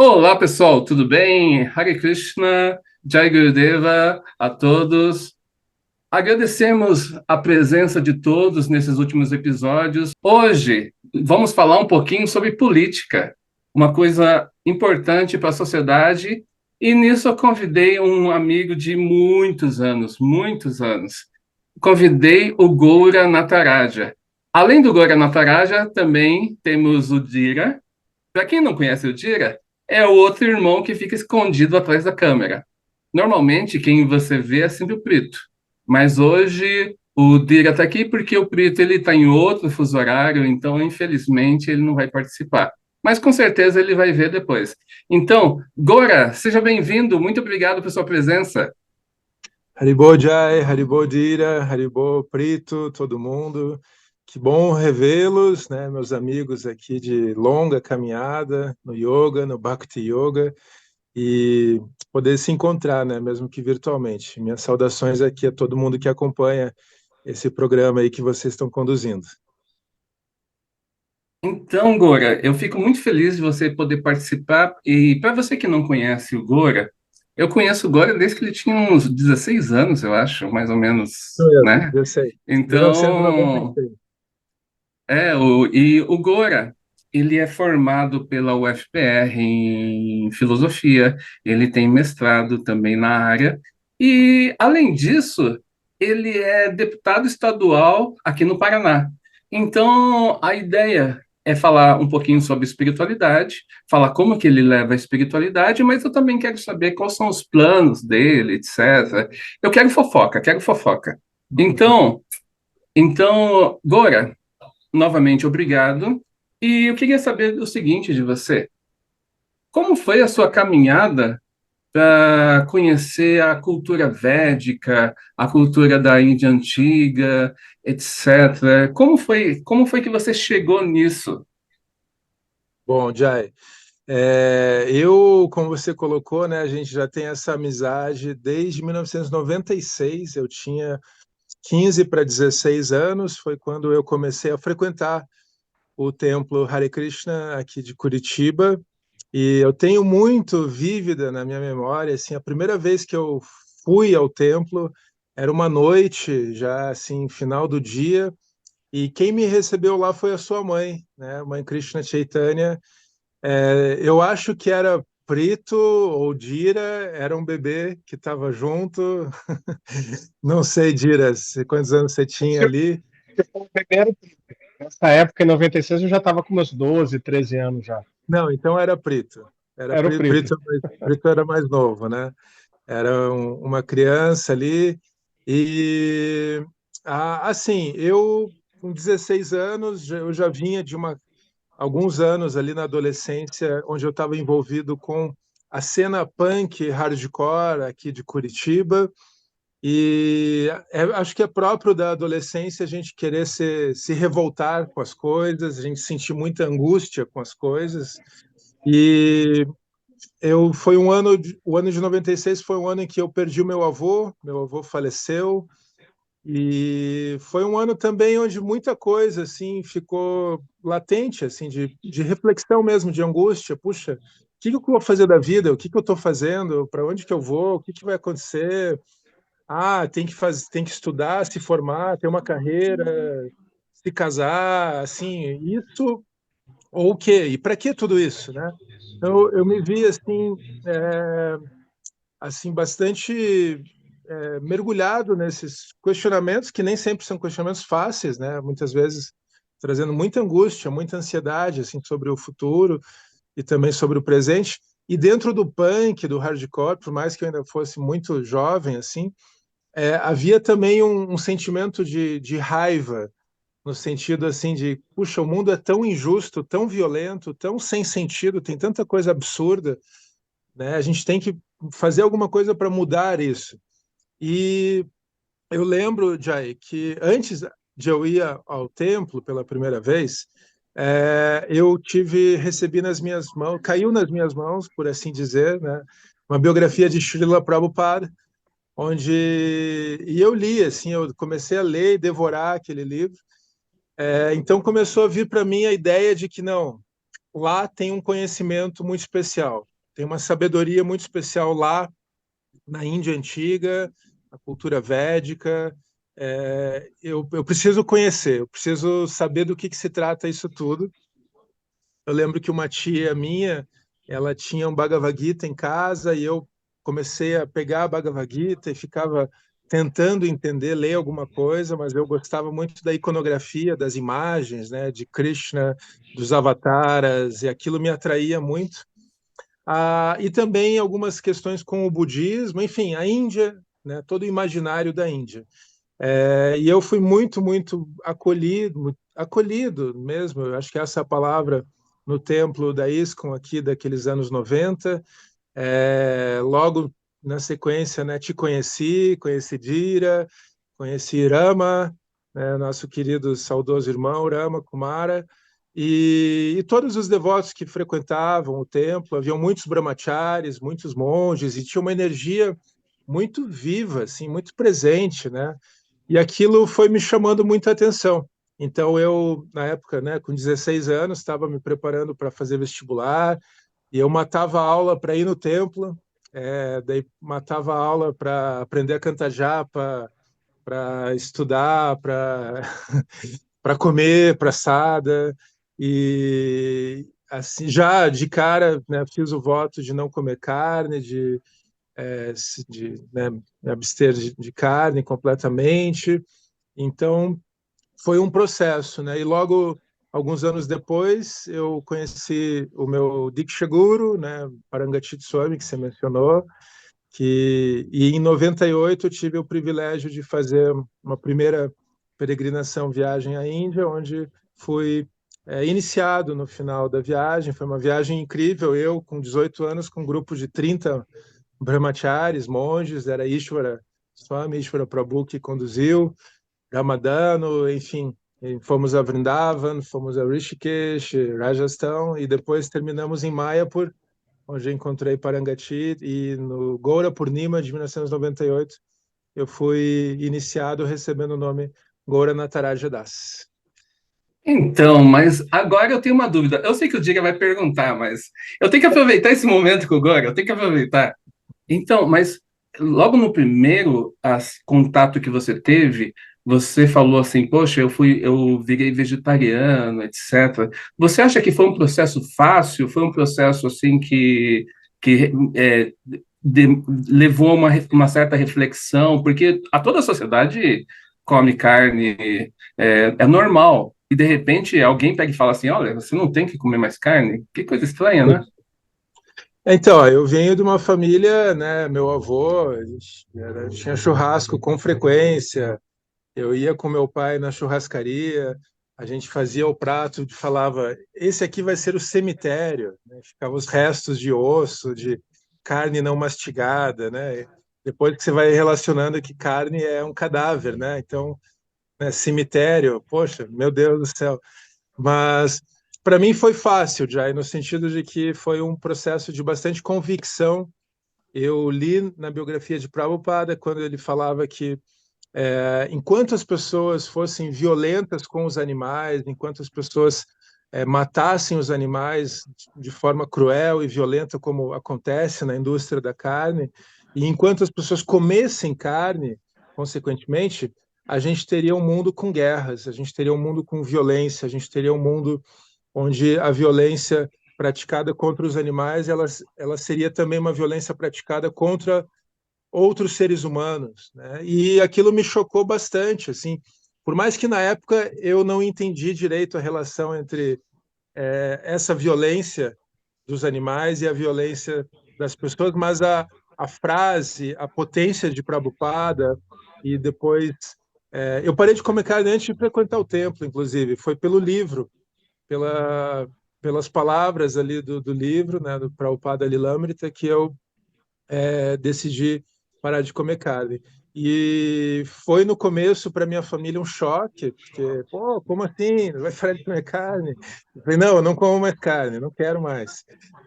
Olá, pessoal, tudo bem? Hare Krishna, Jai Gurudeva a todos. Agradecemos a presença de todos nesses últimos episódios. Hoje vamos falar um pouquinho sobre política, uma coisa importante para a sociedade, e nisso eu convidei um amigo de muitos anos, muitos anos. Convidei o Goura Nataraja. Além do Goura Nataraja, também temos o Dira. Para quem não conhece o Dira, é o outro irmão que fica escondido atrás da câmera. Normalmente, quem você vê é sempre o Prito. Mas hoje o Dira está aqui porque o Prito ele está em outro fuso horário, então, infelizmente, ele não vai participar. Mas com certeza ele vai ver depois. Então, Gora, seja bem-vindo. Muito obrigado por sua presença. Haribo Jai, Haribo Dira, Haribo Prito, todo mundo. Que bom revê-los, né, meus amigos aqui de longa caminhada no yoga, no Bhakti Yoga, e poder se encontrar, né, mesmo que virtualmente. Minhas saudações aqui a todo mundo que acompanha esse programa aí que vocês estão conduzindo. Então, Gora, eu fico muito feliz de você poder participar. E para você que não conhece o Gora, eu conheço o Gora desde que ele tinha uns 16 anos, eu acho, mais ou menos, Isso mesmo, né? eu sei. Então, 1996. o Gora, ele é formado pela UFPR em filosofia, ele tem mestrado também na área, e, além disso, ele é deputado estadual aqui no Paraná. Então, a ideia é falar um pouquinho sobre espiritualidade, falar como que ele leva a espiritualidade, mas eu também quero saber quais são os planos dele, etc. Eu quero fofoca, quero fofoca. Então, Gora, novamente, obrigado. E eu queria saber o seguinte de você: como foi a sua caminhada para conhecer a cultura védica, a cultura da Índia antiga, etc. Como foi que você chegou nisso? Bom, Jai, como você colocou, né, a gente já tem essa amizade desde 1996. Eu tinha 15 para 16 anos, foi quando eu comecei a frequentar o templo Hare Krishna aqui de Curitiba. E eu tenho muito vívida na minha memória, assim, a primeira vez que eu fui ao templo era uma noite, já assim, final do dia, e quem me recebeu lá foi a sua mãe, né, Mãe Krishna Chaitanya. Eu acho que era Prito ou Dira, era um bebê que estava junto. Não sei, Dira, quantos anos você tinha ali. Primeiro, nessa época, em 96, eu já estava com meus 12, 13 anos já. Não, então era Prito. Era o Prito. Prito era mais novo, né? Era uma criança ali. E, assim, eu com 16 anos, eu já vinha de alguns anos ali na adolescência, onde eu estava envolvido com a cena punk hardcore aqui de Curitiba. E acho que é próprio da adolescência a gente querer se revoltar com as coisas, a gente sentir muita angústia com as coisas. E foi o ano de 96 foi um ano em que eu perdi o meu avô faleceu, e foi um ano também onde muita coisa assim ficou latente, assim, de reflexão mesmo, de angústia. Puxa, o que que eu vou fazer da vida? O que que eu estou fazendo? Para onde que eu vou? O que que vai acontecer? Tem que estudar, se formar, ter uma carreira, se casar, assim, isso ou o quê? E para que tudo isso, né? Então, eu me vi assim, é, bastante mergulhado nesses questionamentos que nem sempre são questionamentos fáceis, né? Muitas vezes trazendo muita angústia, muita ansiedade assim sobre o futuro e também sobre o presente. E dentro do punk, do hardcore, por mais que eu ainda fosse muito jovem assim, havia também um sentimento de raiva, no sentido assim de, puxa, o mundo é tão injusto, tão violento, tão sem sentido, tem tanta coisa absurda, né? A gente tem que fazer alguma coisa para mudar isso. E eu lembro, Jay, que antes de eu ir ao templo pela primeira vez, recebi nas minhas mãos, caiu nas minhas mãos, por assim dizer, né, uma biografia de Srila Prabhupada, e eu li, assim, eu comecei a ler e devorar aquele livro. Então começou a vir para mim a ideia de que não, lá tem um conhecimento muito especial. tem uma sabedoria muito especial lá na Índia antiga, a cultura védica. Eu preciso conhecer, eu preciso saber do que se trata isso tudo. Eu lembro que uma tia minha, ela tinha um Bhagavad Gita em casa e eu comecei a pegar a Bhagavad Gita e ficava tentando entender, ler alguma coisa, mas eu gostava muito da iconografia, das imagens, né, de Krishna, dos avataras, e aquilo me atraía muito. E também algumas questões com o budismo, enfim, a Índia, né, todo o imaginário da Índia. E eu fui muito acolhido mesmo, eu acho que essa é a palavra, no templo da ISKCON aqui daqueles anos 90. Logo na sequência, né, te conheci Dira, conheci Rama, né, nosso querido saudoso irmão Rama Kumara, e todos os devotos que frequentavam o templo, haviam muitos brahmacharis, muitos monges, e tinha uma energia muito viva, assim, muito presente, né? E aquilo foi me chamando muita atenção. Então, eu, na época, né, com 16 anos, estava me preparando para fazer vestibular, e eu matava a aula para ir no templo, daí matava a aula para aprender a cantar japa, para estudar, para para comer, para assada, e assim, já de cara, né, fiz o voto de não comer carne, de me abster de carne completamente. Então, foi um processo, né? E logo, alguns anos depois, eu conheci o meu Diksha Guru, né, Parangatita Swami, que você mencionou, e em 98 eu tive o privilégio de fazer uma primeira peregrinação, viagem à Índia, onde fui iniciado no final da viagem. Foi uma viagem incrível, eu com 18 anos, com um grupo de 30 brahmacharis, monges, era Ishvara Swami, Ishvara Prabhu que conduziu, Ramadano, enfim, e fomos a Vrindavan, fomos a Rishikesh, Rajasthan, e depois terminamos em Mayapur, onde eu encontrei Parangati, e no Goura Purnima de 1998 eu fui iniciado recebendo o nome Goura Nataraja Das. Então, mas agora eu tenho uma dúvida. Eu sei que o Diga vai perguntar, mas eu tenho que aproveitar esse momento com o Gora, eu tenho que aproveitar. Então, mas logo no primeiro contato que você teve, você falou assim, poxa, eu virei vegetariano, etc. Você acha que foi um processo fácil? Foi um processo assim que levou a uma certa reflexão? Porque a toda a sociedade come carne, é normal. E de repente alguém pega e fala assim, olha, você não tem que comer mais carne? Que coisa estranha, né? Então, eu venho de uma família, né? Meu avô, tinha churrasco com frequência. Eu ia com meu pai na churrascaria, a gente fazia o prato, falava, esse aqui vai ser o cemitério, né? Ficavam os restos de osso, de carne não mastigada, né? Depois que você vai relacionando que carne é um cadáver, né? Então, né, cemitério, poxa, meu Deus do céu. Mas para mim foi fácil, já, no sentido de que foi um processo de bastante convicção. Eu li na biografia de Prabhupada quando ele falava que enquanto as pessoas fossem violentas com os animais, enquanto as pessoas matassem os animais de forma cruel e violenta, como acontece na indústria da carne, e enquanto as pessoas comessem carne, consequentemente, a gente teria um mundo com guerras, a gente teria um mundo com violência, a gente teria um mundo onde a violência praticada contra os animais, ela seria também uma violência praticada contra outros seres humanos, né? E aquilo me chocou bastante, assim, por mais que na época eu não entendi direito a relação entre essa violência dos animais e a violência das pessoas, mas a frase, a potência de Prabhupada, e depois eu parei de comer carne antes de frequentar o templo, inclusive, foi pelo livro, pelas palavras ali do livro, né, do Prabhupada Lilamrita, que eu decidi parar de comer carne. E foi no começo para minha família um choque, porque, pô, como assim? Vai parar de comer carne? Eu falei, não, eu não como mais carne, não quero mais.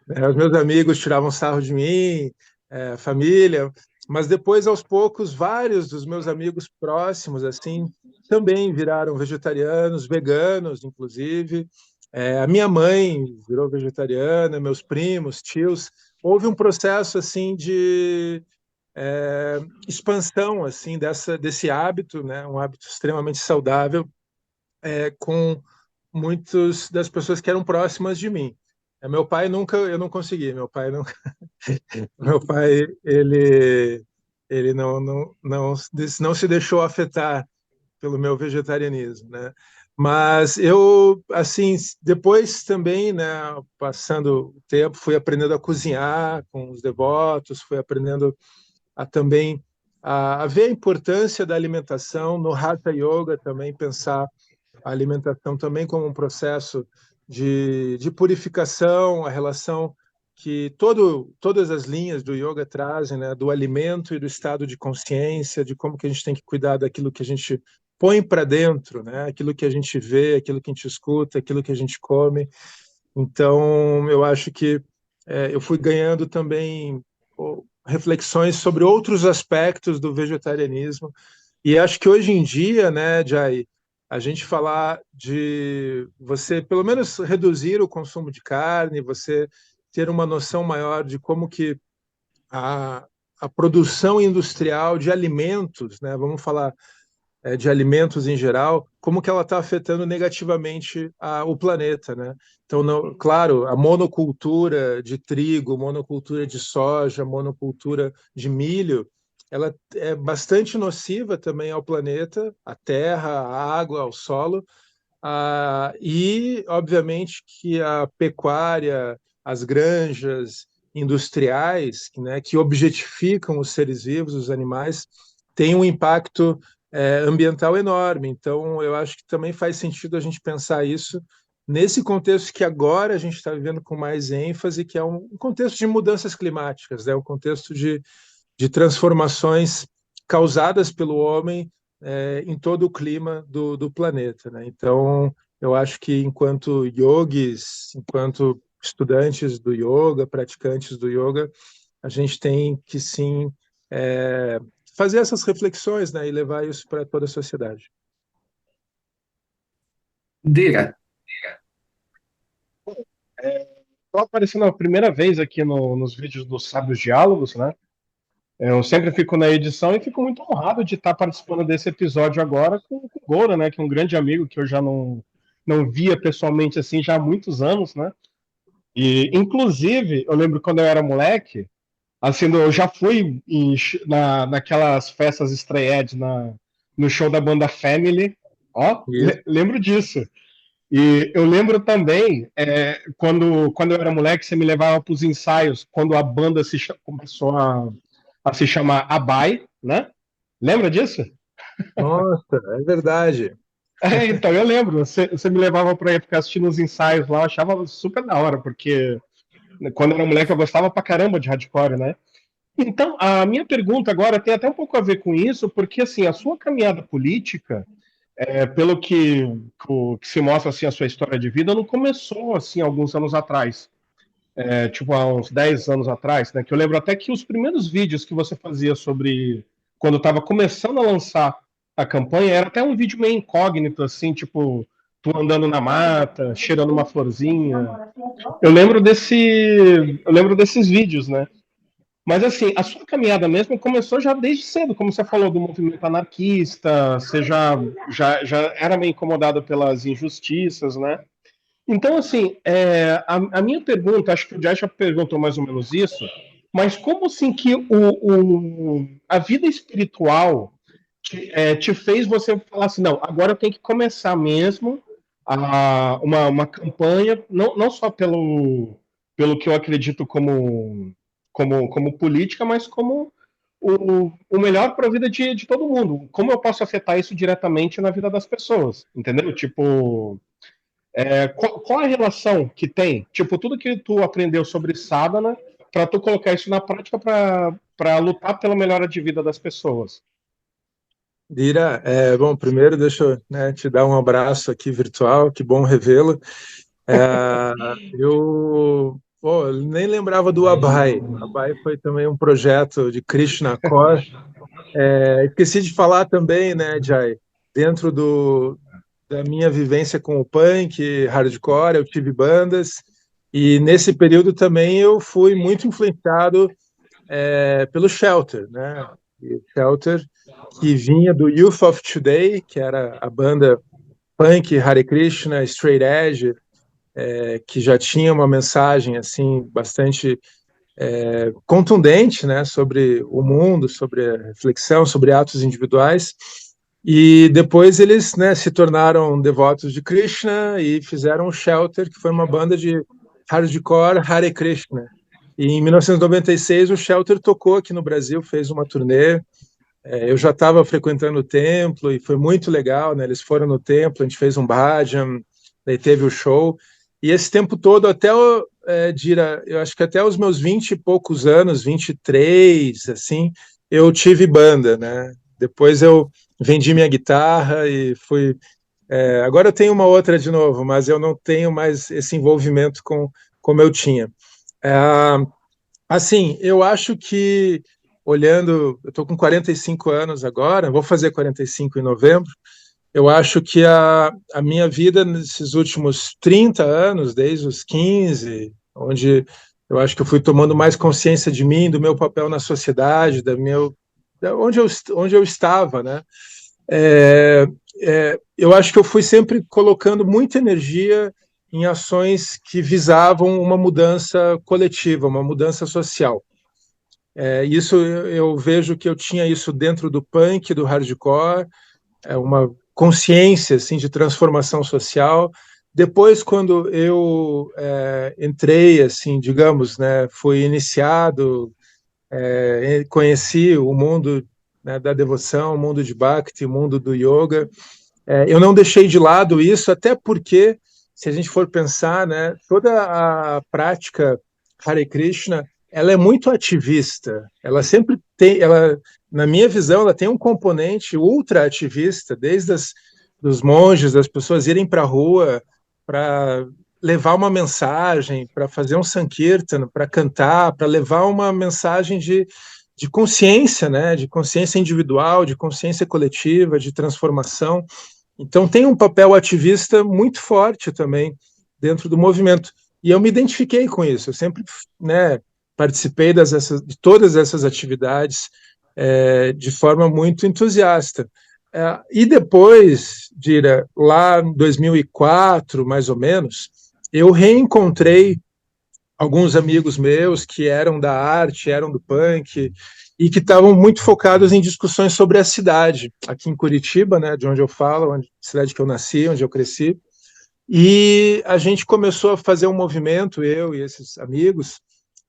Os meus amigos tiravam sarro de mim, família, mas depois, aos poucos, vários dos meus amigos próximos, assim, também viraram vegetarianos, veganos, inclusive. A minha mãe virou vegetariana, meus primos, tios, houve um processo assim de expansão assim desse hábito, né, um hábito extremamente saudável, com muitas das pessoas que eram próximas de mim. Meu pai nunca, eu não consegui. Meu pai, ele não se deixou afetar pelo meu vegetarianismo, né? Mas eu, assim, depois também, né, passando o tempo, fui aprendendo a cozinhar com os devotos, fui aprendendo a também a ver a importância da alimentação no Hatha Yoga, também pensar a alimentação também como um processo de purificação, a relação que todas as linhas do yoga trazem, né, do alimento e do estado de consciência, de como que a gente tem que cuidar daquilo que a gente põe para dentro, né, aquilo que a gente vê, aquilo que a gente escuta, aquilo que a gente come. Então, eu acho que eu fui ganhando também reflexões sobre outros aspectos do vegetarianismo. E acho que hoje em dia, né, Jai, a gente falar de você, pelo menos, reduzir o consumo de carne, você ter uma noção maior de como que a, a produção industrial de alimentos, né, vamos falar de alimentos em geral, como que ela está afetando negativamente o planeta, né? Então, claro, a monocultura de trigo, monocultura de soja, monocultura de milho, ela é bastante nociva também ao planeta, à terra, à água, ao solo, e, obviamente, que a pecuária, as granjas industriais, né, que objetificam os seres vivos, os animais, têm um impacto ambiental enorme. Então, eu acho que também faz sentido a gente pensar isso nesse contexto que agora a gente está vivendo com mais ênfase, que é um contexto de mudanças climáticas, né, um contexto de transformações causadas pelo homem em todo o clima do planeta, né? Então, eu acho que enquanto yogis, enquanto estudantes do yoga, praticantes do yoga, a gente tem que sim fazer essas reflexões, né, e levar isso para toda a sociedade. Diga. Estou aparecendo a primeira vez aqui nos vídeos dos Sábios Diálogos, né? Eu sempre fico na edição e fico muito honrado de estar participando desse episódio agora com o Goura, né? Que é um grande amigo que eu já não via pessoalmente assim já há muitos anos, né? E, inclusive, eu lembro quando eu era moleque, assim, eu já fui naquelas festas estreed no show da banda Family, ó, Isso. lembro disso. E eu lembro também, quando eu era moleque, você me levava para os ensaios, quando a banda começou a se chamar Abai, né? Lembra disso? Nossa, é verdade. Então, eu lembro, você me levava para ir ficar assistindo os ensaios lá, eu achava super da hora, porque quando eu era moleque eu gostava pra caramba de hardcore, né? Então, a minha pergunta agora tem até um pouco a ver com isso, porque assim, a sua caminhada política, pelo que se mostra assim, a sua história de vida, não começou assim alguns anos atrás. Tipo há uns 10 anos atrás, né? Que eu lembro até que os primeiros vídeos que você fazia sobre quando estava começando a lançar a campanha era até um vídeo meio incógnito, assim, tipo, tu andando na mata, cheirando uma florzinha. Eu lembro desses vídeos, né? Mas assim, a sua caminhada mesmo começou já desde cedo, como você falou do movimento anarquista, você já era meio incomodado pelas injustiças, né? Então, assim, a minha pergunta, acho que o Jay já perguntou mais ou menos isso, mas como assim que a vida espiritual te fez você falar assim, não, agora eu tenho que começar mesmo uma campanha, não só pelo que eu acredito como política, mas como o melhor para a vida de todo mundo. Como eu posso afetar isso diretamente na vida das pessoas, entendeu? Tipo, qual a relação que tem? Tipo, tudo que tu aprendeu sobre sadhana para tu colocar isso na prática para lutar pela melhora de vida das pessoas. Dira, bom, primeiro deixa eu, né, te dar um abraço aqui virtual, que bom revê-lo. Eu nem lembrava do Abai. Abai foi também um projeto de Krishna Core. Esqueci de falar também, né, Jai, dentro da minha vivência com o punk, hardcore, eu tive bandas, E nesse período também eu fui muito influenciado pelo Shelter, né? E o Shelter, que vinha do Youth of Today, que era a banda punk, Hare Krishna, Straight Edge, que já tinha uma mensagem assim bastante contundente, né, sobre o mundo, sobre a reflexão, sobre atos individuais. E depois eles, né, se tornaram devotos de Krishna e fizeram o Shelter, que foi uma banda de hardcore Hare Krishna. E em 1996 o Shelter tocou aqui no Brasil, fez uma turnê. Eu já estava frequentando o templo e foi muito legal, né? Eles foram no templo, a gente fez um bhajan, daí teve o show. E esse tempo todo, até Dira, eu acho que até os meus 20 e poucos anos, 23, assim, eu tive banda, né? Depois eu vendi minha guitarra e fui. Agora eu tenho uma outra de novo, mas eu não tenho mais esse envolvimento como eu tinha. É, Assim, eu acho que, olhando, eu estou com 45 anos agora, vou fazer 45 em novembro. Eu acho que a minha vida nesses últimos 30 anos, desde os 15, onde eu acho que eu fui tomando mais consciência de mim, do meu papel na sociedade, onde eu estava, né? É, eu acho que eu fui sempre colocando muita energia em ações que visavam uma mudança coletiva, uma mudança social. Isso eu vejo que eu tinha isso dentro do punk, do hardcore, uma consciência assim de transformação social. Depois, quando eu entrei, assim, digamos, né, fui iniciado, conheci o mundo, né, da devoção, o mundo de Bhakti, o mundo do yoga. Eu não deixei de lado isso, até porque, se a gente for pensar, né, toda a prática Hare Krishna, ela é muito ativista. Ela sempre tem, na minha visão, ela tem um componente ultra ativista, desde dos monges, das pessoas irem para a rua para levar uma mensagem, para fazer um sankirtan, para cantar, para levar uma mensagem de consciência, né, de consciência individual, de consciência coletiva, de transformação. Então, tem um papel ativista muito forte também dentro do movimento. E eu me identifiquei com isso. Eu sempre, né, participei de todas essas atividades de forma muito entusiasta. E depois, Dira, lá em 2004, mais ou menos, eu reencontrei alguns amigos meus que eram da arte, eram do punk, e que estavam muito focados em discussões sobre a cidade, aqui em Curitiba, né, de onde eu falo, cidade que eu nasci, onde eu cresci. E a gente começou a fazer um movimento, eu e esses amigos,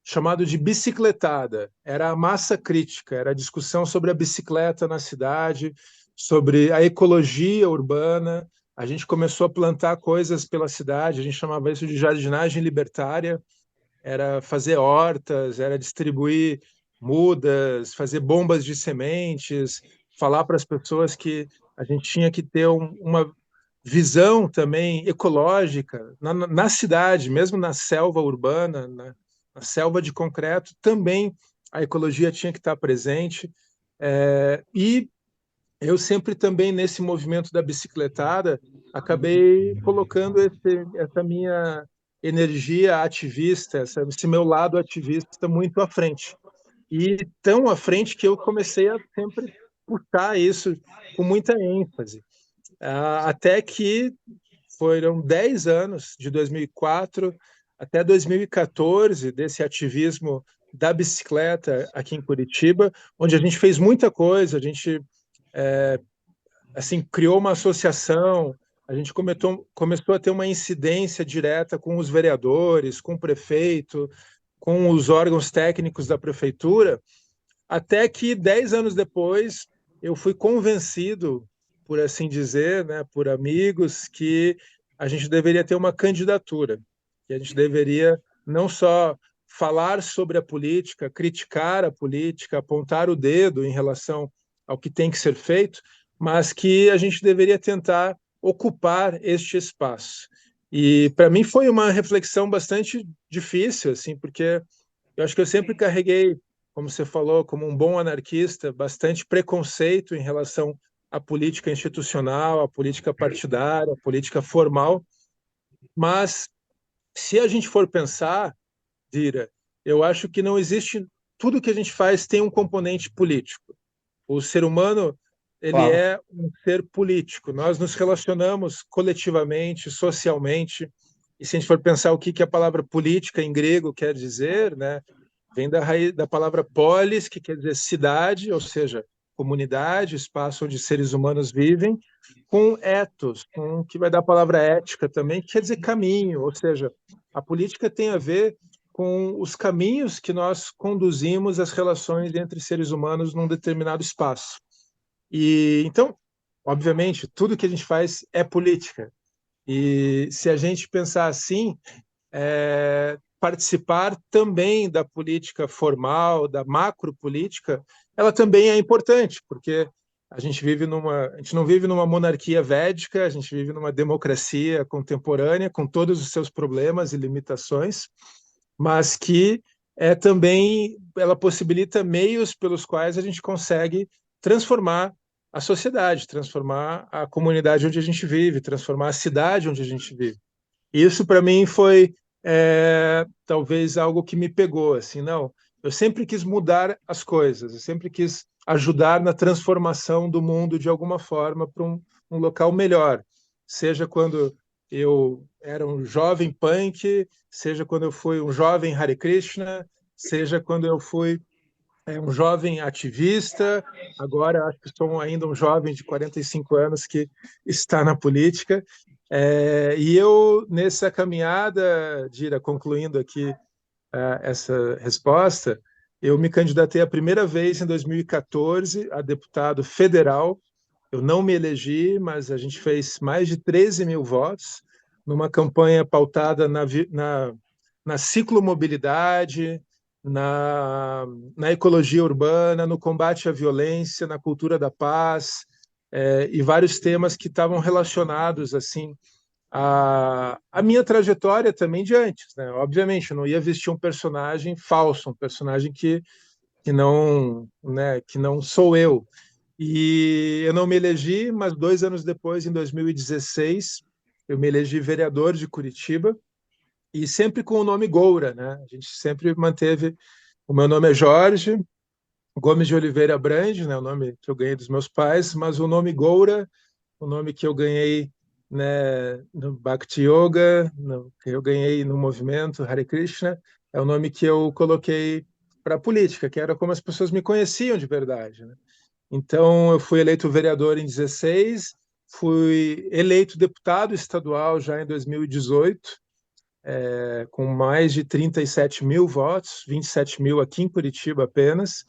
chamado de bicicletada. Era a massa crítica, era a discussão sobre a bicicleta na cidade, sobre a ecologia urbana. A gente começou a plantar coisas pela cidade, a gente chamava isso de jardinagem libertária, era fazer hortas, era distribuir mudas, fazer bombas de sementes, falar para as pessoas que a gente tinha que ter uma visão também ecológica na cidade, mesmo na selva urbana, na selva de concreto, também a ecologia tinha que estar presente. E eu sempre também, nesse movimento da bicicletada, acabei colocando essa minha energia ativista, esse meu lado ativista muito à frente. E tão à frente que eu comecei a sempre puxar isso com muita ênfase. Até que foram 10 anos, de 2004 até 2014, desse ativismo da bicicleta aqui em Curitiba, onde a gente fez muita coisa, a gente assim, criou uma associação, a gente começou a ter uma incidência direta com os vereadores, com o prefeito, com os órgãos técnicos da prefeitura, até que 10 anos depois eu fui convencido, por assim dizer, né, por amigos, que a gente deveria ter uma candidatura, que a gente deveria não só falar sobre a política, criticar a política, apontar o dedo em relação ao que tem que ser feito, mas que a gente deveria tentar ocupar este espaço. E para mim foi uma reflexão bastante difícil, assim, porque eu acho que eu sempre carreguei, como você falou, como um bom anarquista, bastante preconceito em relação à política institucional, à política partidária, à política formal, mas Se a gente for pensar, Dira, eu acho que não existe. Tudo que a gente faz tem um componente político. O ser humano, ele Claro. é um ser político. Nós nos relacionamos coletivamente, socialmente. E se a gente for pensar o que a palavra política em grego quer dizer, né, vem da raiz da palavra polis, que quer dizer cidade, ou seja, comunidade, espaço onde seres humanos vivem, com ethos, com que vai dar a palavra ética também, que quer dizer caminho, ou seja, a política tem a ver com os caminhos que nós conduzimos as relações entre seres humanos num determinado espaço. E então, obviamente, tudo que a gente faz é política. E se a gente pensar assim, participar também da política formal, da macropolítica, ela também é importante, porque a gente não vive numa monarquia védica, a gente vive numa democracia contemporânea com todos os seus problemas e limitações, mas que também ela possibilita meios pelos quais a gente consegue transformar a sociedade, transformar a comunidade onde a gente vive, transformar a cidade onde a gente vive. Isso para mim foi talvez algo que me pegou, assim, não. Eu sempre quis mudar as coisas, eu sempre quis ajudar na transformação do mundo de alguma forma para um local melhor, seja quando eu era um jovem punk, seja quando eu fui um jovem Hare Krishna, seja quando eu fui um jovem ativista, agora acho que sou ainda um jovem de 45 anos que está na política. E eu, nessa caminhada, Dira, concluindo aqui essa resposta, eu me candidatei a primeira vez em 2014 a deputado federal. Eu não me elegi, mas a gente fez mais de 13 mil votos numa campanha pautada na ciclomobilidade, na, na ecologia urbana, no combate à violência, na cultura da paz, e vários temas que estavam relacionados assim a minha trajetória também de antes, né? Obviamente, eu não ia vestir um personagem falso, um personagem que não, né, que não sou eu. E eu não me elegi, mas 2 anos depois, em 2016, eu me elegi vereador de Curitiba e sempre com o nome Goura, né? A gente sempre manteve. O meu nome é Jorge Gomes de Oliveira Brande, né? O nome que eu ganhei dos meus pais, mas o nome Goura, o nome que eu ganhei, né, no Bhakti Yoga, que eu ganhei no movimento Hare Krishna, é o nome que eu coloquei para a política, que era como as pessoas me conheciam de verdade, né? Então, eu fui eleito vereador em 16, fui eleito deputado estadual já em 2018, com mais de 37 mil votos, 27 mil aqui em Curitiba apenas.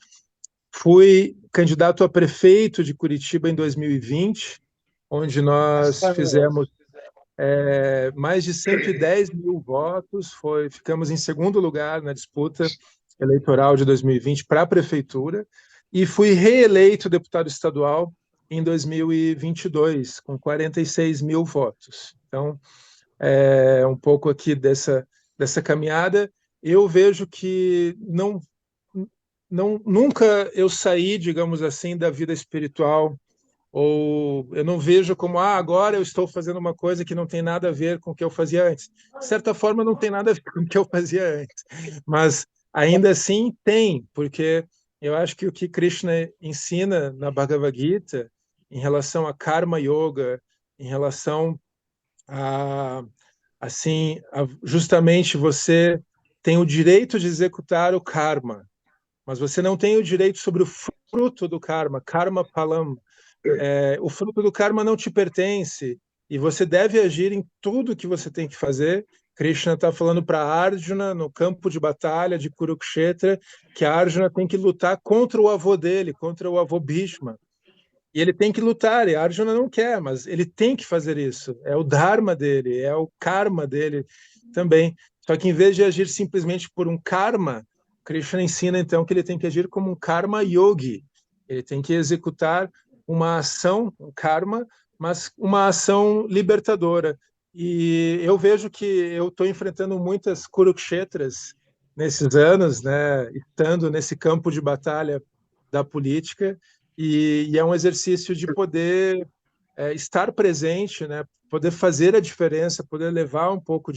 Fui candidato a prefeito de Curitiba em 2020, onde nós fizemos mais de 110 mil votos, ficamos em segundo lugar na disputa eleitoral de 2020 para a prefeitura, e fui reeleito deputado estadual em 2022, com 46 mil votos. Então, um pouco aqui dessa caminhada, eu vejo que nunca eu saí, digamos assim, da vida espiritual, ou eu não vejo como, agora eu estou fazendo uma coisa que não tem nada a ver com o que eu fazia antes. De certa forma, não tem nada a ver com o que eu fazia antes, mas ainda assim tem, porque eu acho que o que Krishna ensina na Bhagavad Gita, em relação a Karma Yoga, em relação a, assim, justamente você tem o direito de executar o karma, mas você não tem o direito sobre o fruto do karma, karma palam. O fruto do karma não te pertence e você deve agir em tudo que você tem que fazer. Krishna está falando para Arjuna no campo de batalha de Kurukshetra que a Arjuna tem que lutar contra o avô dele, contra o avô Bhishma. E ele tem que lutar, e a Arjuna não quer, mas ele tem que fazer isso. É o dharma dele, é o karma dele também. Só que em vez de agir simplesmente por um karma, Krishna ensina então que ele tem que agir como um karma yogi. Ele tem que executar uma ação, um karma, mas uma ação libertadora. E eu vejo que eu estou enfrentando muitas Kurukshetras nesses anos, né, estando nesse campo de batalha da política, e é um exercício de poder estar presente, né? Poder fazer a diferença, poder levar um pouco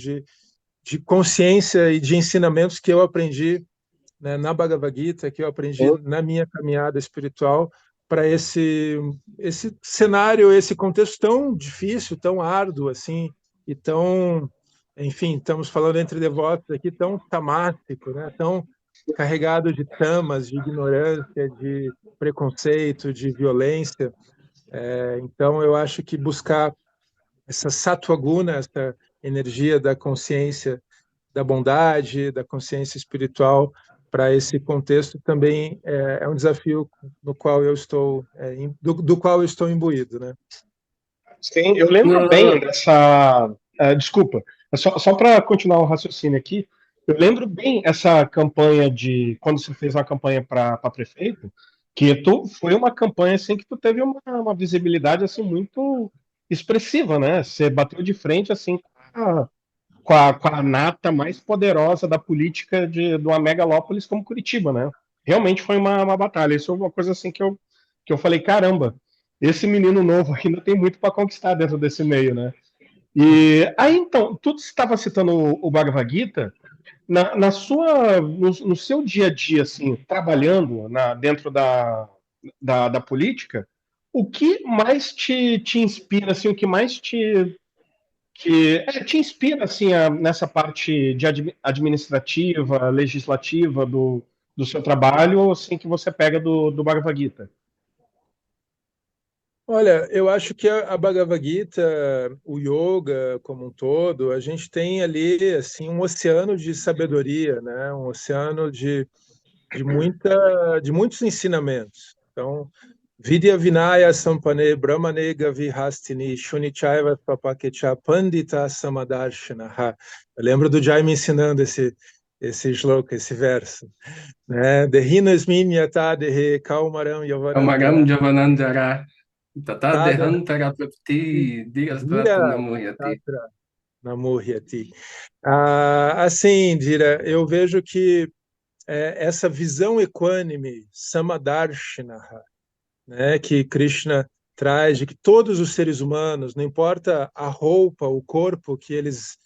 de consciência e de ensinamentos que eu aprendi, né, na Bhagavad Gita, que eu aprendi na minha caminhada espiritual, para esse cenário, esse contexto tão difícil, tão árduo assim, e tão, enfim, estamos falando entre devotos aqui, tão tamásico, né, tão carregado de tamas, de ignorância, de preconceito, de violência. Então, eu acho que buscar essa sattva guna, essa energia da consciência, da bondade, da consciência espiritual, para esse contexto também é um desafio no qual eu estou, do qual eu estou imbuído, né? Sim, eu lembro bem No, dessa. Desculpa, só para continuar o raciocínio aqui, eu lembro bem essa campanha de. Quando você fez uma campanha para prefeito, que foi uma campanha assim que tu teve uma visibilidade assim muito expressiva, né? Você bateu de frente assim com a nata mais poderosa da política de uma megalópolis como Curitiba, né? Realmente foi uma batalha. Isso é uma coisa assim que eu falei, caramba, esse menino novo ainda tem muito para conquistar dentro desse meio, né? E aí então, tu estava citando o Bhagavad Gita, no seu dia a dia, assim, trabalhando dentro da política, o que mais te inspira, assim, o que mais te inspira assim nessa parte de administrativa, legislativa do seu trabalho, assim que você pega do Bhagavad Gita? Olha, eu acho que a Bhagavad Gita, o yoga como um todo, a gente tem ali assim um oceano de sabedoria, né? Um oceano de muitos ensinamentos. Então, Vidya Vinaya Sampane Brahmane Gavihastini Shunichaiva Papakecha Pandita Samadarshanaha. Eu lembro do Jai me ensinando esse shloka, esse verso, né? Dehinasmin yata dehe kaumaram Amaram yavanantara Javanandara, Tata tada Dehantara Prapti, Dirasvata vira Namoyati. tatra namuhyati. Assim, Dira, eu vejo que essa visão equânime, Samadarshanaha, né, que Krishna traz de que todos os seres humanos, não importa a roupa, o corpo que eles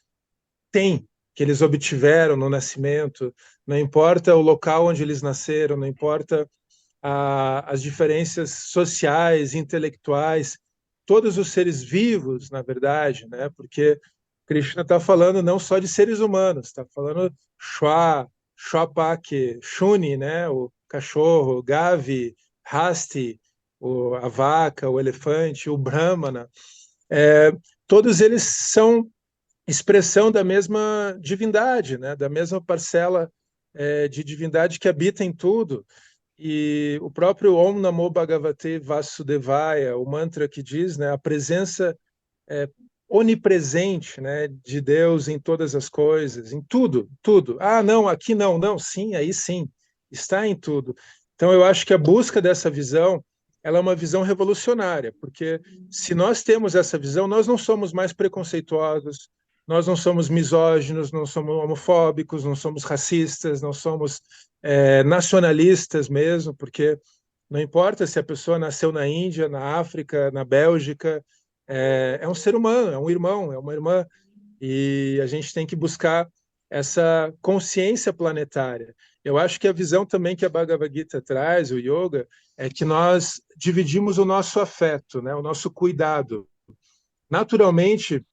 têm, que eles obtiveram no nascimento, não importa o local onde eles nasceram, não importa as diferenças sociais, intelectuais, todos os seres vivos, na verdade, né, porque Krishna está falando não só de seres humanos, está falando Shwa, Shwapake, Shuni, né, o cachorro, Gavi, Hasti, a vaca, o elefante, o Brahmana, é, todos eles são expressão da mesma divindade, né, da mesma parcela de divindade que habita em tudo. E o próprio Om Namo Bhagavate Vasudevaya, o mantra que diz, né, a presença é, onipresente, né, de Deus em todas as coisas, em tudo, tudo. Ah, não, aqui não, não, sim, aí sim, está em tudo. Então eu acho que a busca dessa visão, ela é uma visão revolucionária, porque se nós temos essa visão, nós não somos mais preconceituosos, nós não somos misóginos, não somos homofóbicos, não somos racistas, não somos nacionalistas mesmo, porque não importa se a pessoa nasceu na Índia, na África, na Bélgica, é um ser humano, é um irmão, é uma irmã, e a gente tem que buscar essa consciência planetária. Eu acho que a visão também que a Bhagavad Gita traz, o yoga, é que nós dividimos o nosso afeto, né, o nosso cuidado. Naturalmente,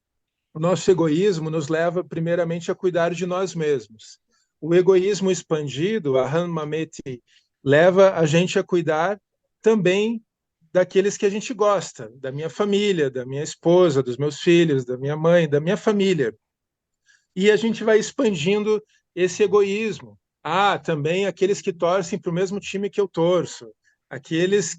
o nosso egoísmo nos leva primeiramente a cuidar de nós mesmos. O egoísmo expandido, a Hanmameti, leva a gente a cuidar também daqueles que a gente gosta, da minha família, da minha esposa, dos meus filhos, da minha mãe, da minha família. E a gente vai expandindo esse egoísmo. Também aqueles que torcem para o mesmo time que eu torço, aqueles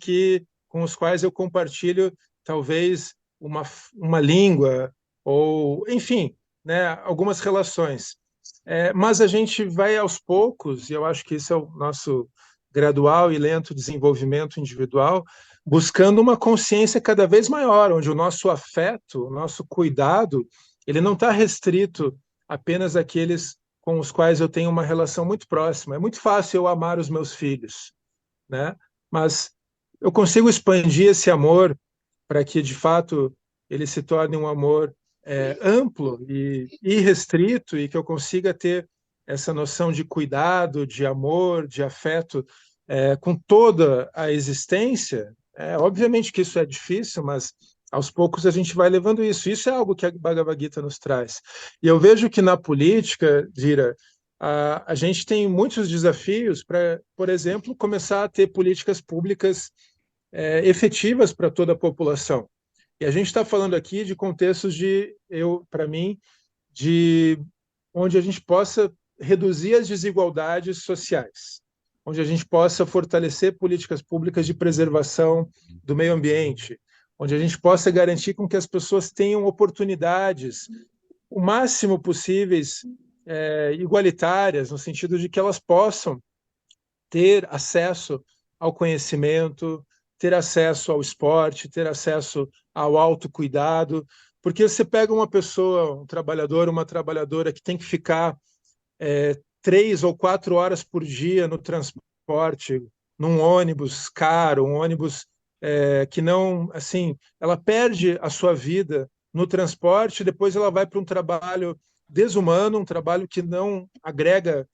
com os quais eu compartilho talvez uma língua ou, enfim, né, algumas relações. Mas a gente vai aos poucos, e eu acho que isso é o nosso gradual e lento desenvolvimento individual, buscando uma consciência cada vez maior, onde o nosso afeto, o nosso cuidado, ele não está restrito apenas àqueles com os quais eu tenho uma relação muito próxima. É muito fácil eu amar os meus filhos, né? Mas eu consigo expandir esse amor para que, de fato, ele se torne um amor amplo e irrestrito, e que eu consiga ter essa noção de cuidado, de amor, de afeto com toda a existência. Obviamente que isso é difícil, mas aos poucos a gente vai levando isso. Isso é algo que a Bhagavad Gita nos traz. E eu vejo que na política, Dira, a gente tem muitos desafios para, por exemplo, começar a ter políticas públicas efetivas para toda a população. E a gente está falando aqui de contextos para mim, de onde a gente possa reduzir as desigualdades sociais, onde a gente possa fortalecer políticas públicas de preservação do meio ambiente, onde a gente possa garantir com que as pessoas tenham oportunidades o máximo possíveis igualitárias, no sentido de que elas possam ter acesso ao conhecimento, ter acesso ao esporte, ter acesso ao autocuidado, porque você pega uma pessoa, um trabalhador, uma trabalhadora que tem que ficar 3 ou 4 horas por dia no transporte, num ônibus caro, um ônibus que não, assim, ela perde a sua vida no transporte, depois ela vai para um trabalho desumano, um trabalho que não agrega,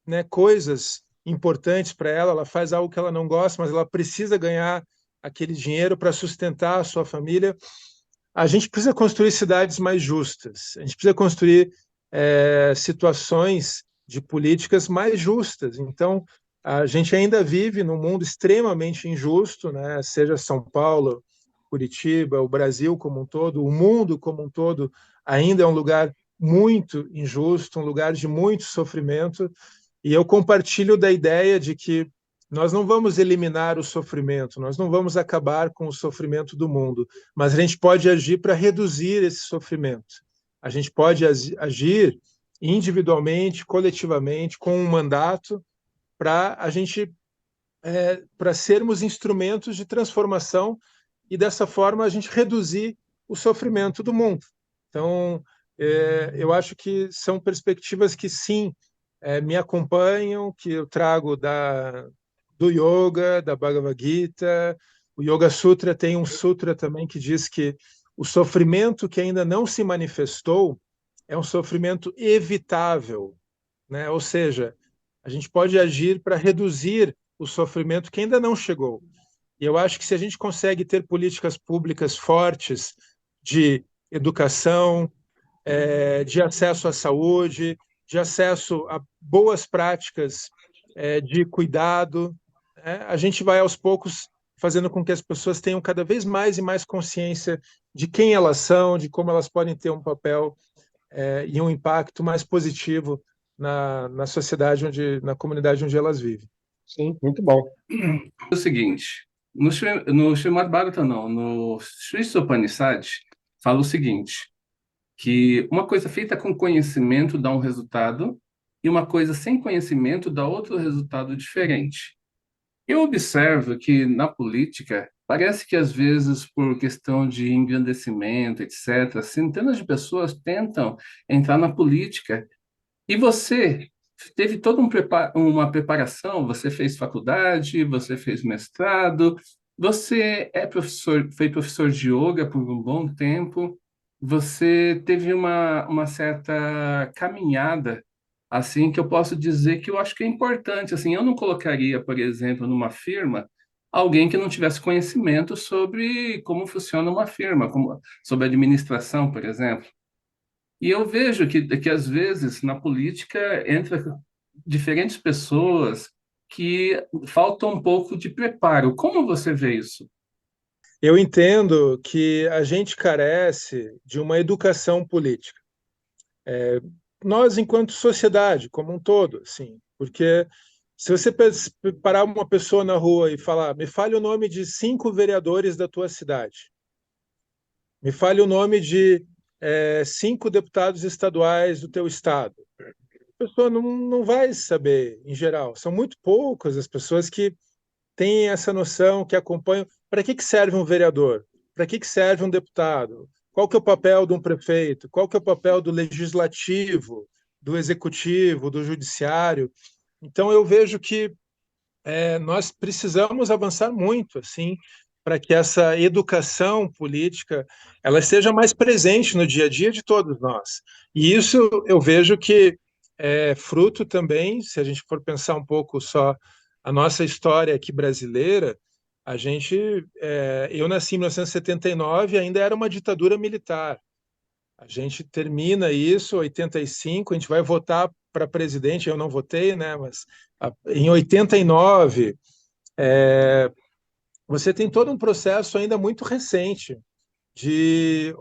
né, coisas importantes para ela, ela faz algo que ela não gosta, mas ela precisa ganhar aquele dinheiro para sustentar a sua família. A gente precisa construir cidades mais justas, a gente precisa construir situações de políticas mais justas. Então, a gente ainda vive num mundo extremamente injusto, né? Seja São Paulo, Curitiba, o Brasil como um todo, o mundo como um todo, ainda é um lugar muito injusto, um lugar de muito sofrimento. E eu compartilho da ideia de que nós não vamos eliminar o sofrimento, nós não vamos acabar com o sofrimento do mundo, mas a gente pode agir para reduzir esse sofrimento. A gente pode agir individualmente, coletivamente, com um mandato para a gente para sermos instrumentos de transformação e dessa forma a gente reduzir o sofrimento do mundo. Então, eu acho que são perspectivas que sim me acompanham, que eu trago do yoga, da Bhagavad Gita. O Yoga Sutra tem um sutra também que diz que o sofrimento que ainda não se manifestou é um sofrimento evitável, né? Ou seja, a gente pode agir para reduzir o sofrimento que ainda não chegou. E eu acho que se a gente consegue ter políticas públicas fortes de educação, de acesso à saúde, de acesso a boas práticas de cuidado, a gente vai aos poucos fazendo com que as pessoas tenham cada vez mais e mais consciência de quem elas são, de como elas podem ter um papel e um impacto mais positivo na sociedade, na comunidade onde elas vivem. Sim, muito bom. É o seguinte, no Srimad Bhagavatam, não, no Sri Upanishad, fala o seguinte, que uma coisa feita com conhecimento dá um resultado e uma coisa sem conhecimento dá outro resultado diferente. Eu observo que na política, parece que às vezes por questão de engrandecimento, etc., centenas de pessoas tentam entrar na política e você teve toda uma preparação, você fez faculdade, você fez mestrado, você foi professor de yoga por um bom tempo, você teve uma certa caminhada, assim, que eu posso dizer que eu acho que é importante. Assim, eu não colocaria, por exemplo, numa firma, alguém que não tivesse conhecimento sobre como funciona uma firma, sobre administração, por exemplo. E eu vejo que às vezes, na política, entra diferentes pessoas que falta um pouco de preparo. Como você vê isso? Eu entendo que a gente carece de uma educação política. Nós, enquanto sociedade, como um todo, sim, porque se você parar uma pessoa na rua e falar, me fale o nome de 5 vereadores da tua cidade, me fale o nome de 5 deputados estaduais do teu estado, a pessoa não vai saber, em geral. São muito poucas as pessoas que têm essa noção, que acompanham. Para que serve um vereador? Para que serve um deputado? Qual que é o papel de um prefeito? Qual que é o papel do legislativo, do executivo, do judiciário? Então, eu vejo que nós precisamos avançar muito, assim, para que essa educação política ela esteja mais presente no dia a dia de todos nós. E isso eu vejo que é fruto também, se a gente for pensar um pouco só a nossa história aqui brasileira, eu nasci em 1979 e ainda era uma ditadura militar. A gente termina isso, 85, a gente vai votar para presidente, eu não votei, né? Mas em 89, você tem todo um processo ainda muito recente de,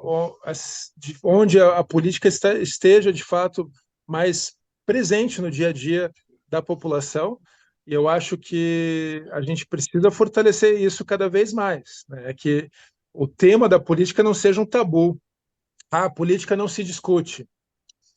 de onde a política esteja, de fato, mais presente no dia a dia da população. E eu acho que a gente precisa fortalecer isso cada vez mais, né? Que o tema da política não seja um tabu. Ah, a política não se discute.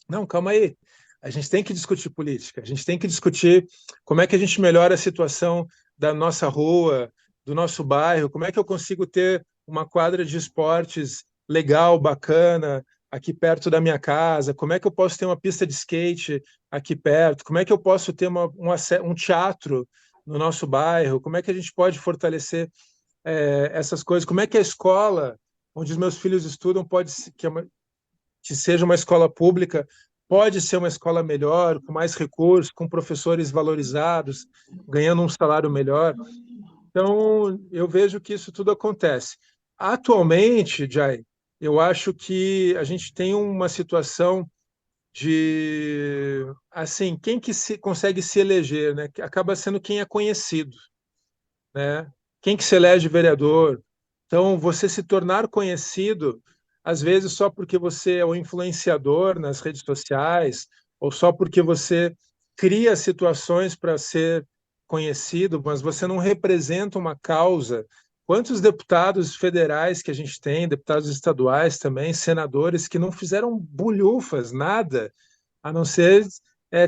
Não, calma aí. A gente tem que discutir política. A gente tem que discutir como é que a gente melhora a situação da nossa rua, do nosso bairro, como é que eu consigo ter uma quadra de esportes legal, bacana, aqui perto da minha casa, como é que eu posso ter uma pista de skate aqui perto, como é que eu posso ter um teatro no nosso bairro, como é que a gente pode fortalecer essas coisas, como é que a escola onde os meus filhos estudam que seja uma escola pública, pode ser uma escola melhor, com mais recursos, com professores valorizados, ganhando um salário melhor. Então, eu vejo que isso tudo acontece. Atualmente, Jai, eu acho que a gente tem uma situação de, assim, quem que consegue se eleger, né? Que acaba sendo quem é conhecido, né? Quem que se elege vereador. Então, você se tornar conhecido, às vezes só porque você é um influenciador nas redes sociais, ou só porque você cria situações para ser conhecido, mas você não representa uma causa. Quantos deputados federais que a gente tem, deputados estaduais também, senadores que não fizeram bulhufas, nada, a não ser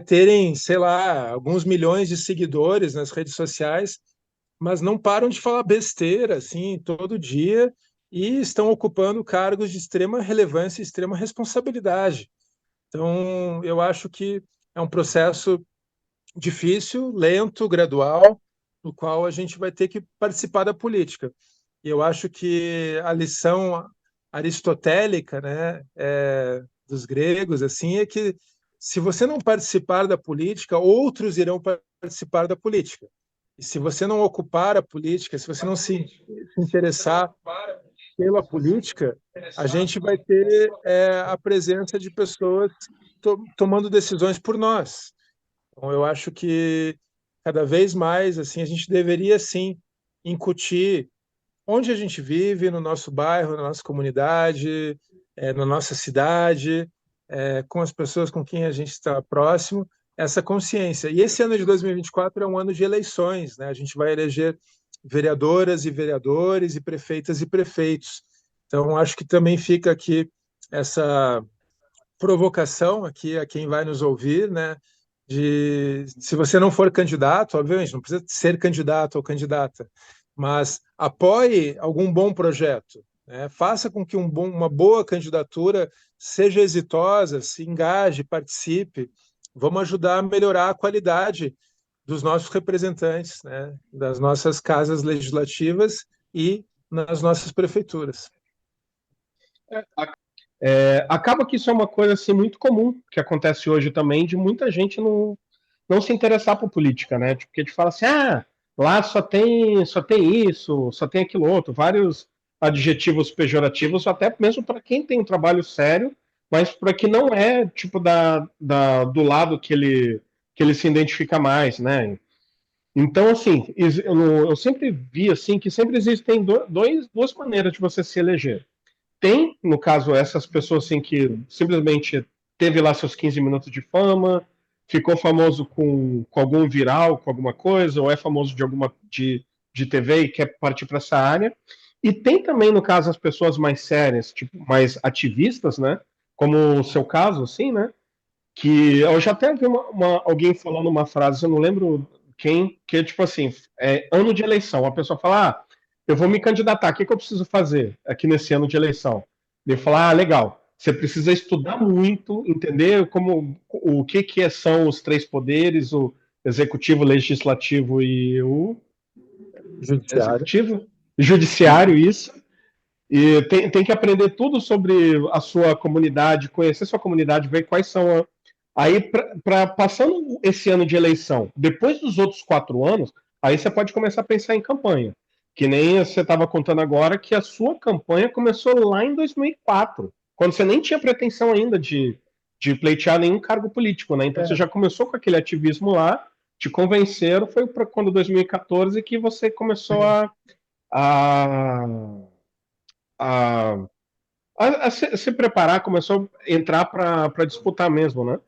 terem, sei lá, alguns milhões de seguidores nas redes sociais, mas não param de falar besteira assim todo dia e estão ocupando cargos de extrema relevância e extrema responsabilidade. Então, eu acho que é um processo difícil, lento, gradual, no qual a gente vai ter que participar da política. E eu acho que a lição aristotélica, né, dos gregos, assim, é que se você não participar da política, outros irão participar da política. E se você não ocupar a política, se você não se interessar pela política, a gente vai ter a presença de pessoas tomando decisões por nós. Então, eu acho que cada vez mais assim a gente deveria sim incutir onde a gente vive, no nosso bairro, na nossa comunidade, na nossa cidade, com as pessoas com quem a gente está próximo, essa consciência. E esse ano de 2024 é um ano de eleições, né? A gente vai eleger vereadoras e vereadores e prefeitas e prefeitos. Então, acho que também fica aqui essa provocação aqui a quem vai nos ouvir, né? De se você não for candidato, obviamente não precisa ser candidato ou candidata, mas apoie algum bom projeto, né? Faça com que uma boa candidatura seja exitosa, se engaje, participe. Vamos ajudar a melhorar a qualidade dos nossos representantes, né? Das nossas casas legislativas e nas nossas prefeituras. Acaba que isso é uma coisa assim, muito comum que acontece hoje também, de muita gente não se interessar por política, né? Porque a gente fala assim, lá só tem isso, só tem aquilo outro, vários adjetivos pejorativos, até mesmo para quem tem um trabalho sério, mas para que não é tipo do lado que ele se identifica mais, né? Então, assim, eu sempre vi assim que sempre existem duas maneiras de você se eleger. Tem, no caso, essas pessoas assim que simplesmente teve lá seus 15 minutos de fama, ficou famoso com algum viral, com alguma coisa, ou é famoso de TV e quer partir para essa área. E tem também, no caso, as pessoas mais sérias, tipo, mais ativistas, né? Como o seu caso, assim, né? Que eu já até vi alguém falando uma frase, eu não lembro quem, que é tipo assim, ano de eleição, a pessoa fala, eu vou me candidatar, o que eu preciso fazer aqui nesse ano de eleição? Ele fala, legal, você precisa estudar muito, entender o que são os três poderes, o executivo, o legislativo e o Judiciário. executivo, judiciário isso. E tem que aprender tudo sobre a sua comunidade, conhecer sua comunidade, ver quais são. Aí, passando esse ano de eleição, depois dos outros 4 anos, aí você pode começar a pensar em campanha. Que nem você estava contando agora que a sua campanha começou lá em 2004, quando você nem tinha pretensão ainda de pleitear nenhum cargo político, né? Então você já começou com aquele ativismo lá, te convenceram, foi para quando 2014 que você começou a a, se preparar, começou a entrar para disputar mesmo, né?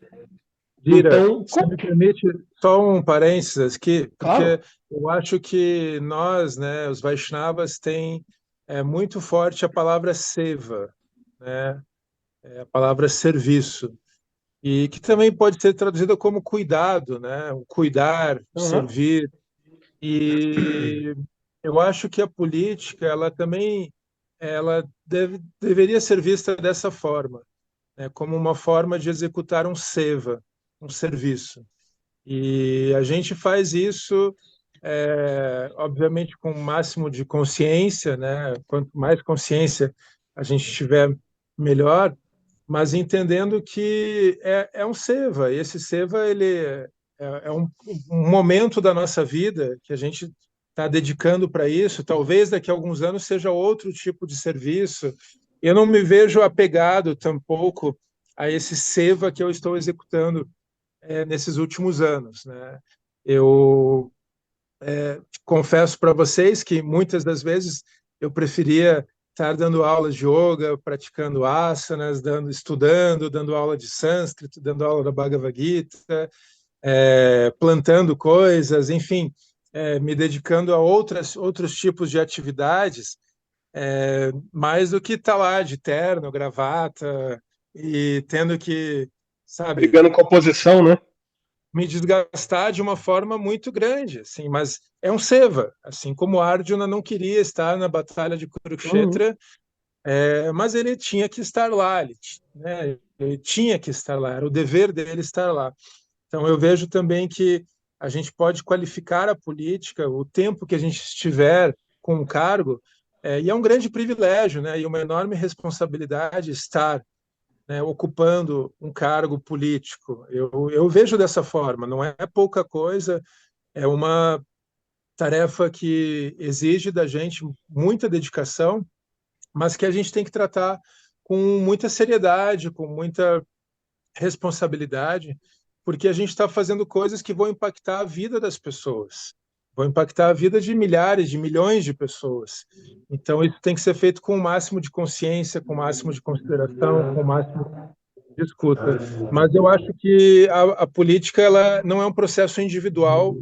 Dira, Então, se me permite só um parênteses aqui, claro. porque eu acho que nós, né, os Vaishnavas, tem muito forte a palavra seva, né, a palavra serviço, e que também pode ser traduzida como cuidado, né, o cuidar, o Uhum. servir. E eu acho que a política, ela também, deveria ser vista dessa forma, né, como uma forma de executar um seva, um serviço. E a gente faz isso, obviamente, com o máximo de consciência, né? Quanto mais consciência a gente tiver, melhor, mas entendendo que é um seva. E esse seva ele é um momento da nossa vida que a gente está dedicando para isso. Talvez daqui a alguns anos seja outro tipo de serviço. Eu não me vejo apegado tampouco a esse seva que eu estou executando nesses últimos anos, né? Eu confesso para vocês que muitas das vezes eu preferia estar dando aulas de yoga, praticando asanas, dando aula de sânscrito, dando aula da Bhagavad Gita, plantando coisas, enfim, me dedicando a outros tipos de atividades, mais do que estar lá de terno, gravata e tendo que, sabe, Brigando com a oposição, né? me desgastar de uma forma muito grande, assim, mas é um seva, assim como Arjuna não queria estar na batalha de Uhum. Kurukshetra, mas ele tinha que estar lá, né, ele tinha que estar lá, era o dever dele estar lá. Então eu vejo também que a gente pode qualificar a política, o tempo que a gente estiver com o cargo, e é um grande privilégio, né, e uma enorme responsabilidade estar, né, ocupando um cargo político. Eu vejo dessa forma, não é pouca coisa, é uma tarefa que exige da gente muita dedicação, mas que a gente tem que tratar com muita seriedade, com muita responsabilidade, porque a gente está fazendo coisas que vão impactar a vida das pessoas, vão impactar a vida de milhares, de milhões de pessoas. Então, isso tem que ser feito com o máximo de consciência, com o máximo de consideração, com o máximo de escuta. Mas eu acho que a política ela não é um processo individual,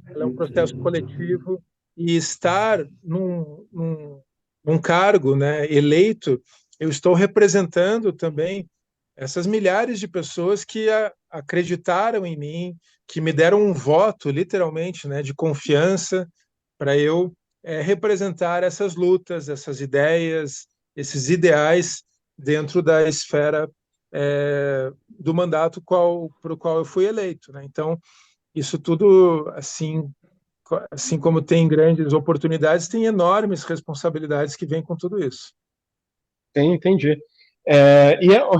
ela é um processo coletivo, e estar num cargo, né, eleito, eu estou representando também essas milhares de pessoas que acreditaram em mim, que me deram um voto, literalmente, né, de confiança para eu representar essas lutas, essas ideias, esses ideais dentro da esfera do mandato para o qual eu fui eleito, né? Então, isso tudo, assim como tem grandes oportunidades, tem enormes responsabilidades que vêm com tudo isso. Entendi.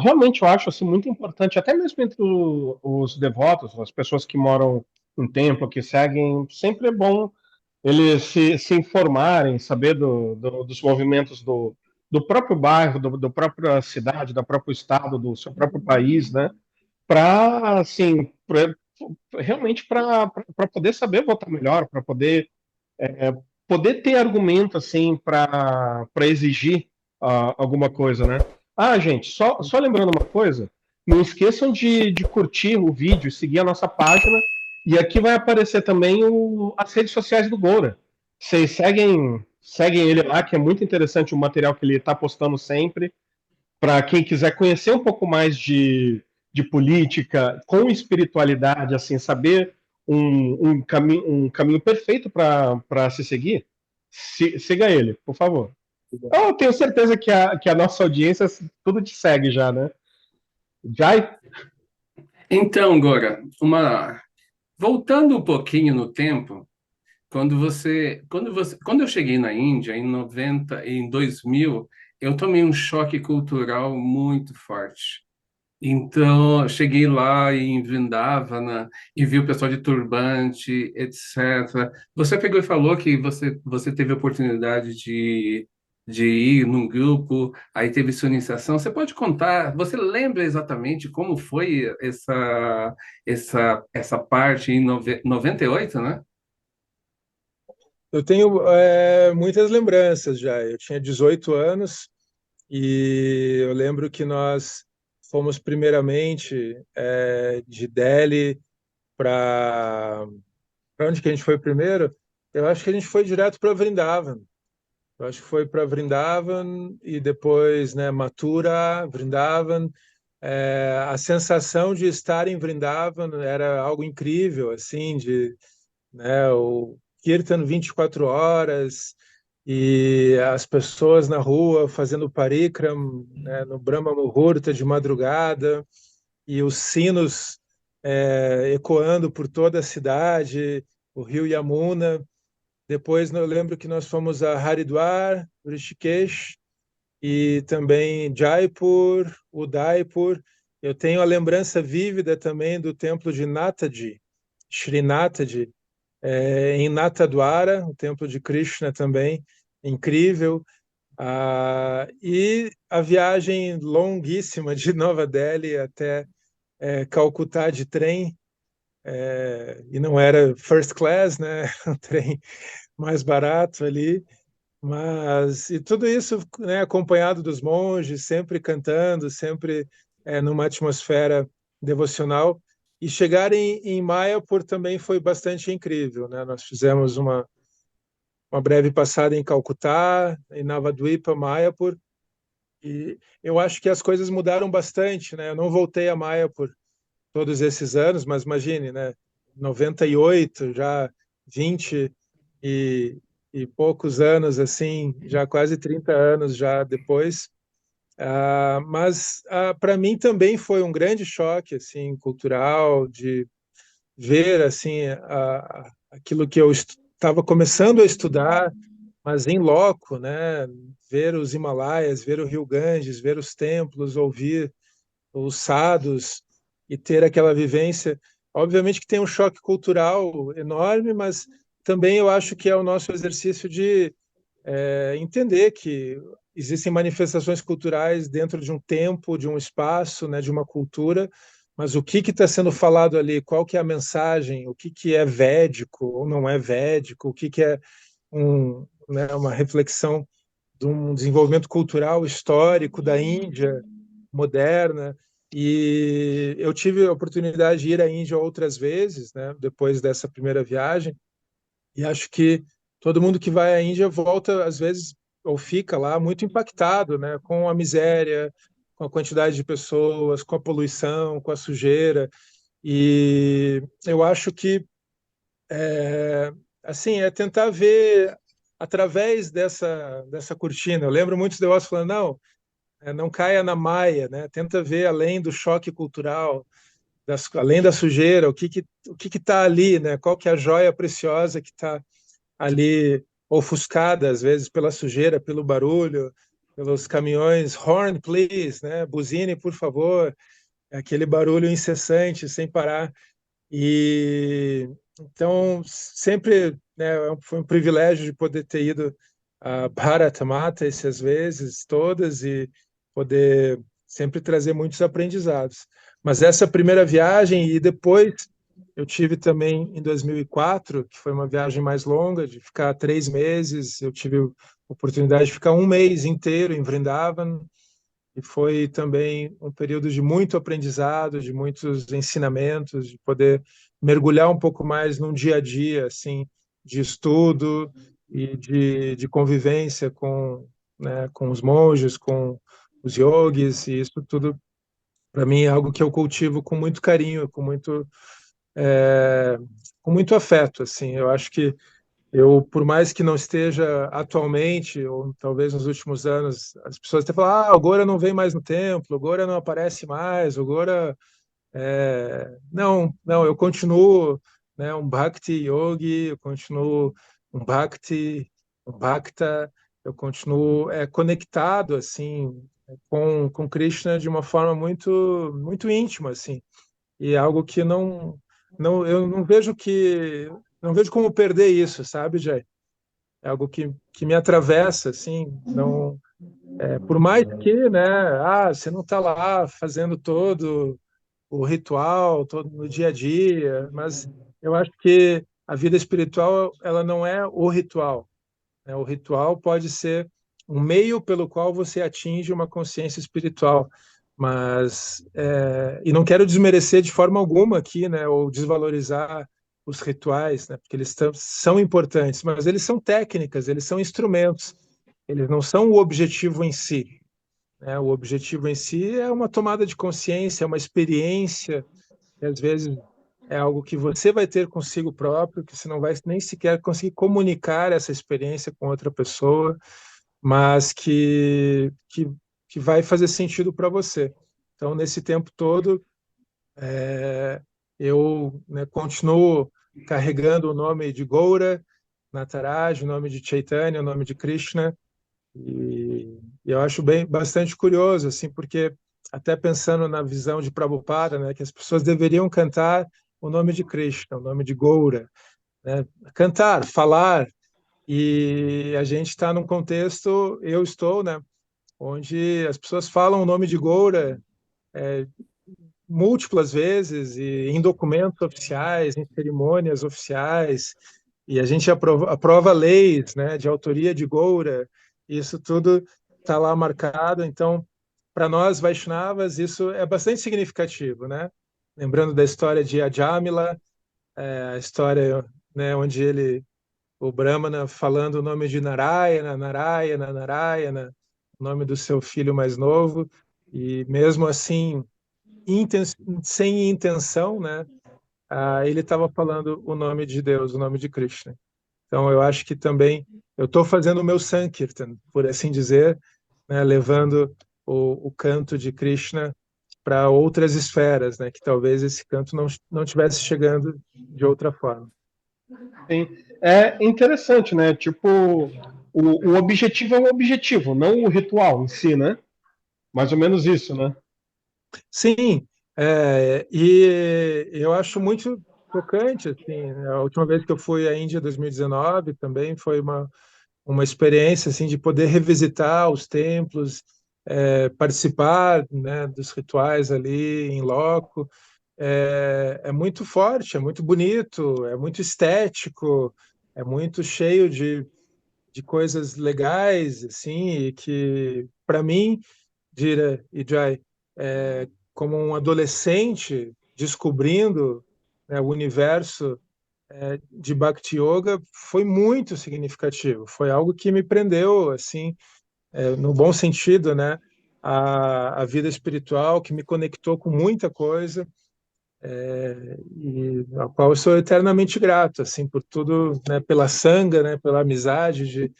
Realmente eu acho assim, muito importante, até mesmo entre os devotos, as pessoas que moram em templo, que seguem, sempre é bom eles se informarem, saber dos movimentos do próprio bairro, do própria cidade, do próprio estado, do seu próprio país, né? Para, assim, realmente para poder saber votar melhor, para poder ter argumento assim para exigir alguma coisa, né? Ah, gente, só lembrando uma coisa, não esqueçam de curtir o vídeo, seguir a nossa página, e aqui vai aparecer também as redes sociais do Goura. Vocês seguem ele lá, que é muito interessante o material que ele está postando sempre. Para quem quiser conhecer um pouco mais de política com espiritualidade, assim, saber um caminho perfeito para se seguir, siga ele, por favor. Eu tenho certeza que a nossa audiência tudo te segue já, né? Jai? Então, Gora, voltando um pouquinho no tempo, quando eu cheguei na Índia em 2000, eu tomei um choque cultural muito forte. Então, eu cheguei lá em Vrindavana e vi o pessoal de turbante, etc. Você pegou e falou que você teve a oportunidade de ir num grupo, aí teve sua iniciação. Você pode contar, você lembra exatamente como foi essa parte em 98, né? Eu tenho muitas lembranças já. Eu tinha 18 anos e eu lembro que nós fomos primeiramente de Delhi para onde que a gente foi primeiro? Eu acho que a gente foi direto para Vrindavan. Eu acho que foi para Vrindavan e depois, né, Mathura, Vrindavan. A sensação de estar em Vrindavan era algo incrível, assim, né, o Kirtan 24 horas e as pessoas na rua fazendo parikram, né, no Brahma Muhurta de madrugada e os sinos ecoando por toda a cidade, o rio Yamuna. Depois eu lembro que nós fomos a Haridwar, Rishikesh e também Jaipur, Udaipur. Eu tenho a lembrança vívida também do templo de Nataji, Srinataji, em Natadwara, o templo de Krishna também, incrível. E a viagem longuíssima de Nova Delhi até Calcutá de trem, e não era first class, né? Um trem mais barato ali, mas e tudo isso, né, acompanhado dos monges, sempre cantando, sempre numa atmosfera devocional. E chegar em Mayapur também foi bastante incrível, né? Nós fizemos uma breve passada em Calcutá, em Navadvipa, Mayapur, e eu acho que as coisas mudaram bastante, né? Eu não voltei a Mayapur todos esses anos, mas imagine, né? 98, já 20 e, e poucos anos, assim, já quase 30 anos já depois. Mas para mim também foi um grande choque, assim, cultural, de ver, assim, aquilo que eu estava começando a estudar, mas em loco, né? Ver os Himalaias, ver o Rio Ganges, ver os templos, ouvir os sadhus e ter aquela vivência. Obviamente que tem um choque cultural enorme, mas também eu acho que é o nosso exercício de entender que existem manifestações culturais dentro de um tempo, de um espaço, né, de uma cultura, mas o que está sendo falado ali, qual que é a mensagem, o que é védico ou não é védico, o que é né, uma reflexão de um desenvolvimento cultural histórico da Índia moderna. E eu tive a oportunidade de ir à Índia outras vezes, né, depois dessa primeira viagem, e acho que todo mundo que vai à Índia volta, às vezes, ou fica lá muito impactado, né, com a miséria, com a quantidade de pessoas, com a poluição, com a sujeira. E eu acho que assim, é tentar ver através dessa cortina. Eu lembro muitos devotos falando, não, não caia na maia, né? Tenta ver além do choque cultural, além da sujeira, o que está ali, né? Qual que é a joia preciosa que está ali ofuscada às vezes pela sujeira, pelo barulho, pelos caminhões, horn please, né? Buzine, por favor, aquele barulho incessante, sem parar. E então sempre, né, foi um privilégio de poder ter ido a Bharata Mata essas vezes todas e poder sempre trazer muitos aprendizados. Mas essa primeira viagem e depois eu tive também em 2004, que foi uma viagem mais longa, de ficar 3 meses. Eu tive a oportunidade de ficar um mês inteiro em Vrindavan, e foi também um período de muito aprendizado, de muitos ensinamentos, de poder mergulhar um pouco mais num dia a dia, assim, de estudo e de convivência com, né, com os monges, com os yogis, e isso tudo, para mim, é algo que eu cultivo com muito carinho, é, com muito afeto, assim. Eu acho que eu, por mais que não esteja atualmente, ou talvez nos últimos anos, as pessoas até falam, o Gora não vem mais no templo, o Gora não aparece mais, o Gora... Não, não, eu continuo né? Um Bhakti Yogi, eu continuo um Bhakti, um Bhakta, eu continuo conectado assim com Krishna de uma forma muito íntima assim, e é algo que eu não vejo como perder isso, sabe, Jay? É algo que me atravessa assim, não por mais que, né, você não está lá fazendo todo o ritual, todo no dia a dia, mas eu acho que a vida espiritual ela não é o ritual, né? O ritual pode ser um meio pelo qual você atinge uma consciência espiritual, mas e não quero desmerecer de forma alguma aqui, né, ou desvalorizar os rituais, né, porque eles são importantes, mas eles são técnicas, eles são instrumentos, eles não são o objetivo em si, né? O objetivo em si é uma tomada de consciência, é uma experiência, e às vezes é algo que você vai ter consigo próprio, que você não vai nem sequer conseguir comunicar essa experiência com outra pessoa, mas que vai fazer sentido para você. Então, nesse tempo todo, eu, né, continuo carregando o nome de Goura, Nataraj, o nome de Chaitanya, o nome de Krishna, e eu acho bastante curioso, assim, porque até pensando na visão de Prabhupada, né, que as pessoas deveriam cantar o nome de Krishna, o nome de Goura, né, cantar, falar, e a gente está num contexto, eu estou, né, onde as pessoas falam o nome de Goura múltiplas vezes e em documentos oficiais, em cerimônias oficiais, e a gente aprova leis, né, de autoria de Goura, isso tudo está lá marcado. Então, para nós Vaishnavas, isso é bastante significativo, né? Lembrando da história de Ajamila, a história, né, onde o Brahmana, falando o nome de Narayana, Narayana, Narayana, o nome do seu filho mais novo, e mesmo assim, sem intenção, né? Ele estava falando o nome de Deus, o nome de Krishna. Então, eu acho que também eu estou fazendo o meu Sankirtan, por assim dizer, né, levando o canto de Krishna para outras esferas, né, que talvez esse canto não tivesse chegando de outra forma. Sim. É interessante, né? Tipo, o objetivo é um objetivo, não o ritual em si, né? Mais ou menos isso, né? Sim, e eu acho muito tocante, assim, né, a última vez que eu fui à Índia, 2019, também foi uma experiência assim de poder revisitar os templos, participar, né, dos rituais ali em loco. É muito forte, é muito bonito, é muito estético, é muito cheio de coisas legais, assim, e que, para mim, Dira e Jai, como um adolescente descobrindo, né, o universo de Bhakti Yoga, foi muito significativo. Foi algo que me prendeu, assim, no bom sentido, né, a vida espiritual, que me conectou com muita coisa, e a qual eu sou eternamente grato, assim, por tudo, né, pela sanga, né, pela amizade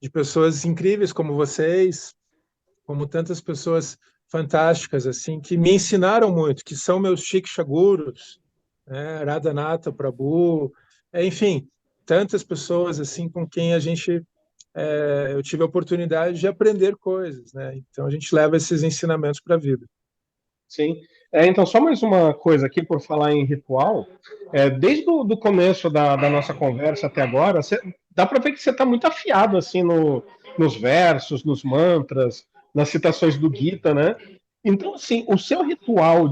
de pessoas incríveis como vocês, como tantas pessoas fantásticas, assim, que me ensinaram muito, que são meus Shiksha Gurus, né, Radhanatha Prabhu, enfim, tantas pessoas assim com quem eu tive a oportunidade de aprender coisas, né? Então a gente leva esses ensinamentos para a vida. Sim. Então, só mais uma coisa aqui por falar em ritual. Desde o do começo da nossa conversa até agora, dá para ver que você está muito afiado assim nos versos, nos mantras, nas citações do Gita, né? Então, assim, o seu ritual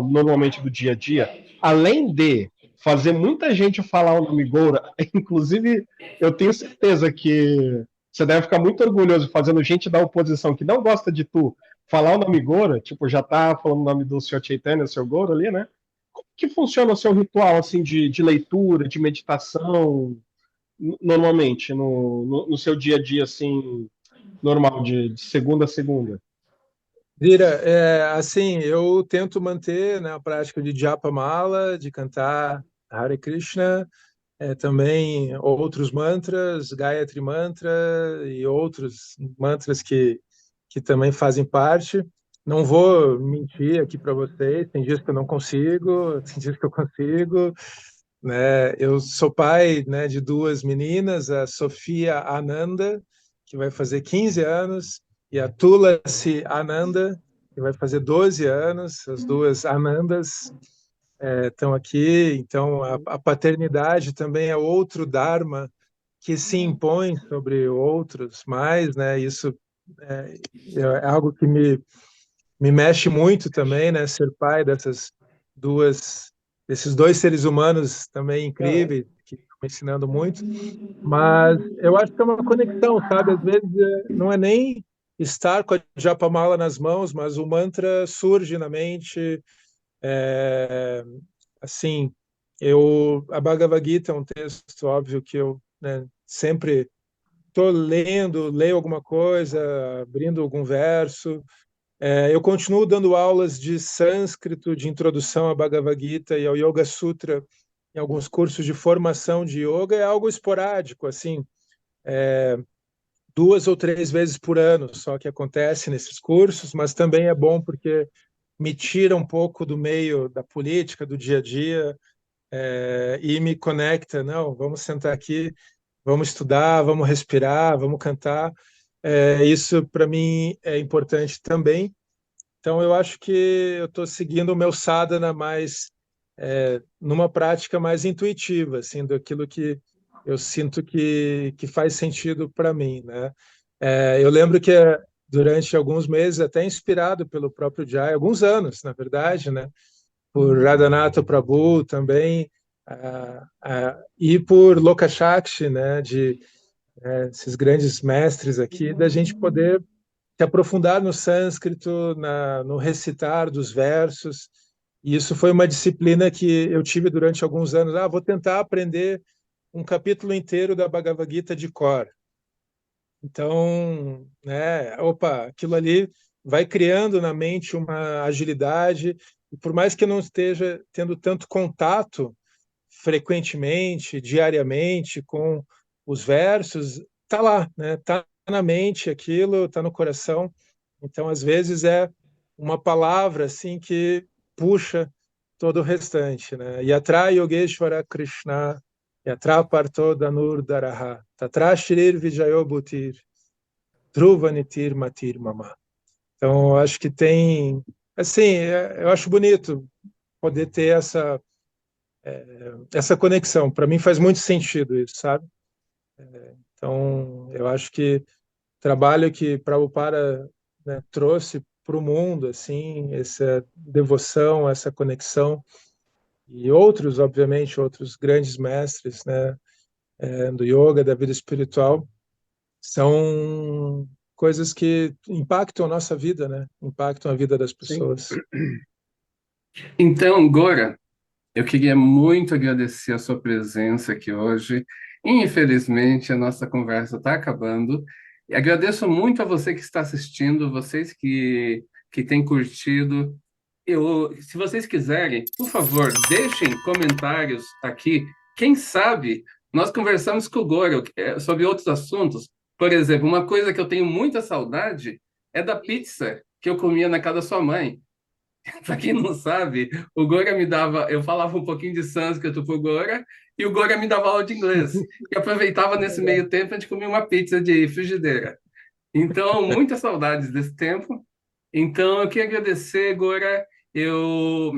normalmente do dia a dia, além de fazer muita gente falar o nome Goura, inclusive eu tenho certeza que você deve ficar muito orgulhoso fazendo gente da oposição que não gosta de tu falar o nome Gora, tipo, já tá falando o nome do Sr. Chaitanya, o Sr. Gora ali, né? Como que funciona o seu ritual, assim, de leitura, de meditação, normalmente, no seu dia a dia, assim, normal, de segunda a segunda? Vira, assim, eu tento manter, né, a prática de Japa Mala, de cantar Hare Krishna, também outros mantras, Gayatri Mantra e outros mantras que também fazem parte. Não vou mentir aqui para vocês, tem dias que eu não consigo, tem dias que eu consigo, né? Eu sou pai, né, de duas meninas, a Sofia Ananda, que vai fazer 15 anos, e a Tulasi Ananda, que vai fazer 12 anos. As duas Anandas estão aqui. Então, a paternidade também é outro dharma que se impõe sobre outros mais, né? Isso é, é algo que me mexe muito também, né? Ser pai desses dois seres humanos também Aham. incríveis, que estão me ensinando muito. Mas eu acho que é uma conexão, sabe? Às vezes não é nem estar com a Japamala nas mãos, mas o mantra surge na mente. É, assim, a Bhagavad Gita é um texto óbvio que eu, né, sempre estou leio alguma coisa, abrindo algum verso. Eu continuo dando aulas de sânscrito, de introdução à Bhagavad Gita e ao Yoga Sutra em alguns cursos de formação de yoga. É algo esporádico, assim, 2 ou 3 vezes por ano, só que acontece nesses cursos, mas também é bom porque me tira um pouco do meio da política, do dia a dia, e me conecta. Não, vamos sentar aqui, vamos estudar, vamos respirar, vamos cantar. Isso para mim é importante também. Então, eu acho que eu estou seguindo o meu sadhana mais numa prática mais intuitiva, assim, daquilo que eu sinto que faz sentido para mim, né? Eu lembro que durante alguns meses, até inspirado pelo próprio Jai, alguns anos, na verdade, né? Por Radhanath Prabhu também, e por Lokashakshi, né? Esses grandes mestres aqui, da gente poder se aprofundar no sânscrito, no recitar dos versos. E isso foi uma disciplina que eu tive durante alguns anos. Vou tentar aprender um capítulo inteiro da Bhagavad Gita de cor. Então, né, opa, aquilo ali vai criando na mente uma agilidade. E por mais que eu não esteja tendo tanto contato frequentemente, diariamente com os versos, tá lá, né? Tá na mente aquilo, tá no coração. Então, às vezes é uma palavra assim que puxa todo o restante, né? Yatra Yogeshwara Krishna, Yatra Parto Danur Daraha, Tatra Shrir Vijayo Bhutir, Dhruva Nitir Matir Mama. Então, eu acho que tem, assim, eu acho bonito poder ter essa conexão. Para mim faz muito sentido isso, sabe? Então, eu acho que o trabalho que Prabhupada, né, trouxe para o mundo, assim, essa devoção, essa conexão, e outros, obviamente, outros grandes mestres, né, do yoga, da vida espiritual, são coisas que impactam a nossa vida, né? Impactam a vida das Sim. pessoas. Então, Gora, eu queria muito agradecer a sua presença aqui hoje. Infelizmente, a nossa conversa está acabando. E agradeço muito a você que está assistindo, vocês que têm curtido. Se vocês quiserem, por favor, deixem comentários aqui. Quem sabe nós conversamos com o Goro sobre outros assuntos. Por exemplo, uma coisa que eu tenho muita saudade é da pizza que eu comia na casa da sua mãe. Para quem não sabe, o Gora me dava, eu falava um pouquinho de sânscrito pro Gora e o Gora me dava aula de inglês. E aproveitava nesse meio tempo a gente comia uma pizza de frigideira. Então, muitas saudades desse tempo. Então, eu queria agradecer, Gora. Eu,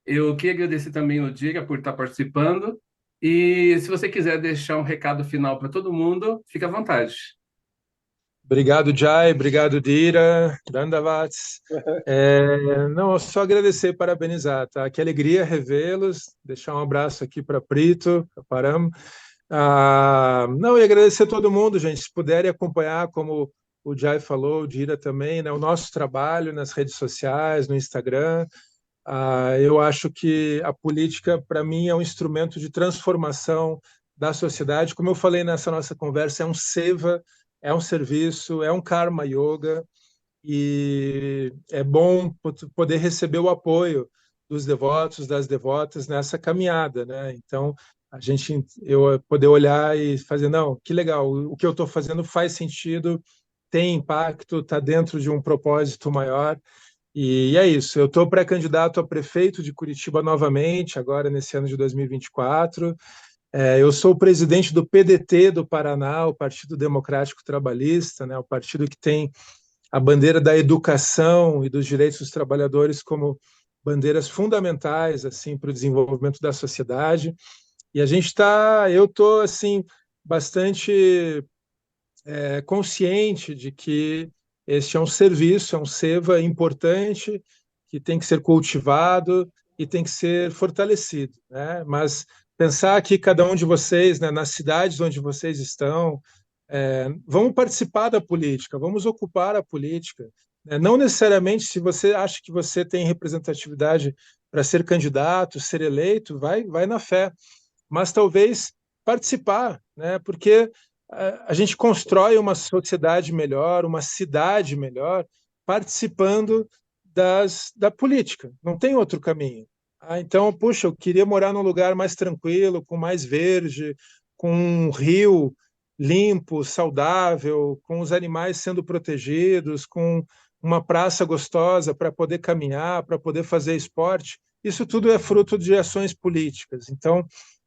eu queria agradecer também o Dira por estar participando. E se você quiser deixar um recado final para todo mundo, fica à vontade. Obrigado, Jai. Obrigado, Dira. Dandavats. Não, só agradecer e parabenizar, tá? Que alegria revê-los. Deixar um abraço aqui para Prito, para Param. Não, e agradecer a todo mundo, gente. Se puderem acompanhar, como o Jai falou, o Dira também, né? O nosso trabalho nas redes sociais, no Instagram. Eu acho que a política, para mim, é um instrumento de transformação da sociedade. Como eu falei nessa nossa conversa, é um seva, é um serviço, é um karma yoga, e é bom poder receber o apoio dos devotos, das devotas nessa caminhada, né? Então, eu poder olhar e fazer, não, que legal, o que eu estou fazendo faz sentido, tem impacto, está dentro de um propósito maior, E é isso. Eu estou pré-candidato a prefeito de Curitiba novamente, agora nesse ano de 2024. Eu sou o presidente do PDT do Paraná, o Partido Democrático Trabalhista, né, o partido que tem a bandeira da educação e dos direitos dos trabalhadores como bandeiras fundamentais assim para o desenvolvimento da sociedade. E eu estou assim bastante consciente de que este é um serviço, é um seva importante que tem que ser cultivado e tem que ser fortalecido, né? Mas pensar que cada um de vocês, né, nas cidades onde vocês estão, vamos participar da política, vamos ocupar a política. Né? Não necessariamente se você acha que você tem representatividade para ser candidato, ser eleito, vai na fé, mas talvez participar, né? Porque a gente constrói uma sociedade melhor, uma cidade melhor, participando da política. Não tem outro caminho. Então, puxa, eu queria morar num lugar mais tranquilo, com mais verde, com um rio limpo, saudável, com os animais sendo protegidos, com uma praça gostosa para poder caminhar, para poder fazer esporte. Isso tudo é fruto de ações políticas. Então,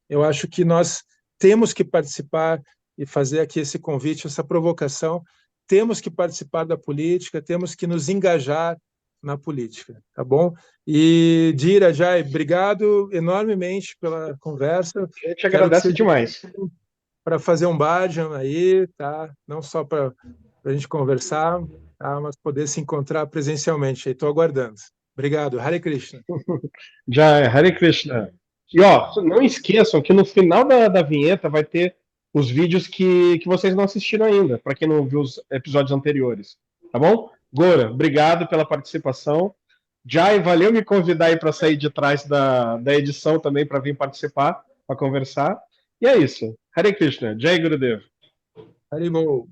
eu acho que nós temos que participar e fazer aqui esse convite, essa provocação. Temos que participar da política, temos que nos engajar na política, tá bom? E Dira, Jai, obrigado enormemente pela conversa. A gente Quero que agradece vocês demais. para fazer um bhajan aí, tá? Não só para a gente conversar, tá? Mas poder se encontrar presencialmente. Estou aguardando. Obrigado. Hare Krishna. Já é Hare Krishna. E ó, não esqueçam que no final da vinheta vai ter os vídeos que vocês não assistiram ainda, para quem não viu os episódios anteriores. Tá bom? Gora, obrigado pela participação. Jai, valeu me convidar aí para sair de trás da edição também para vir participar, para conversar. E é isso. Hare Krishna. Jai Gurudev. Haribol.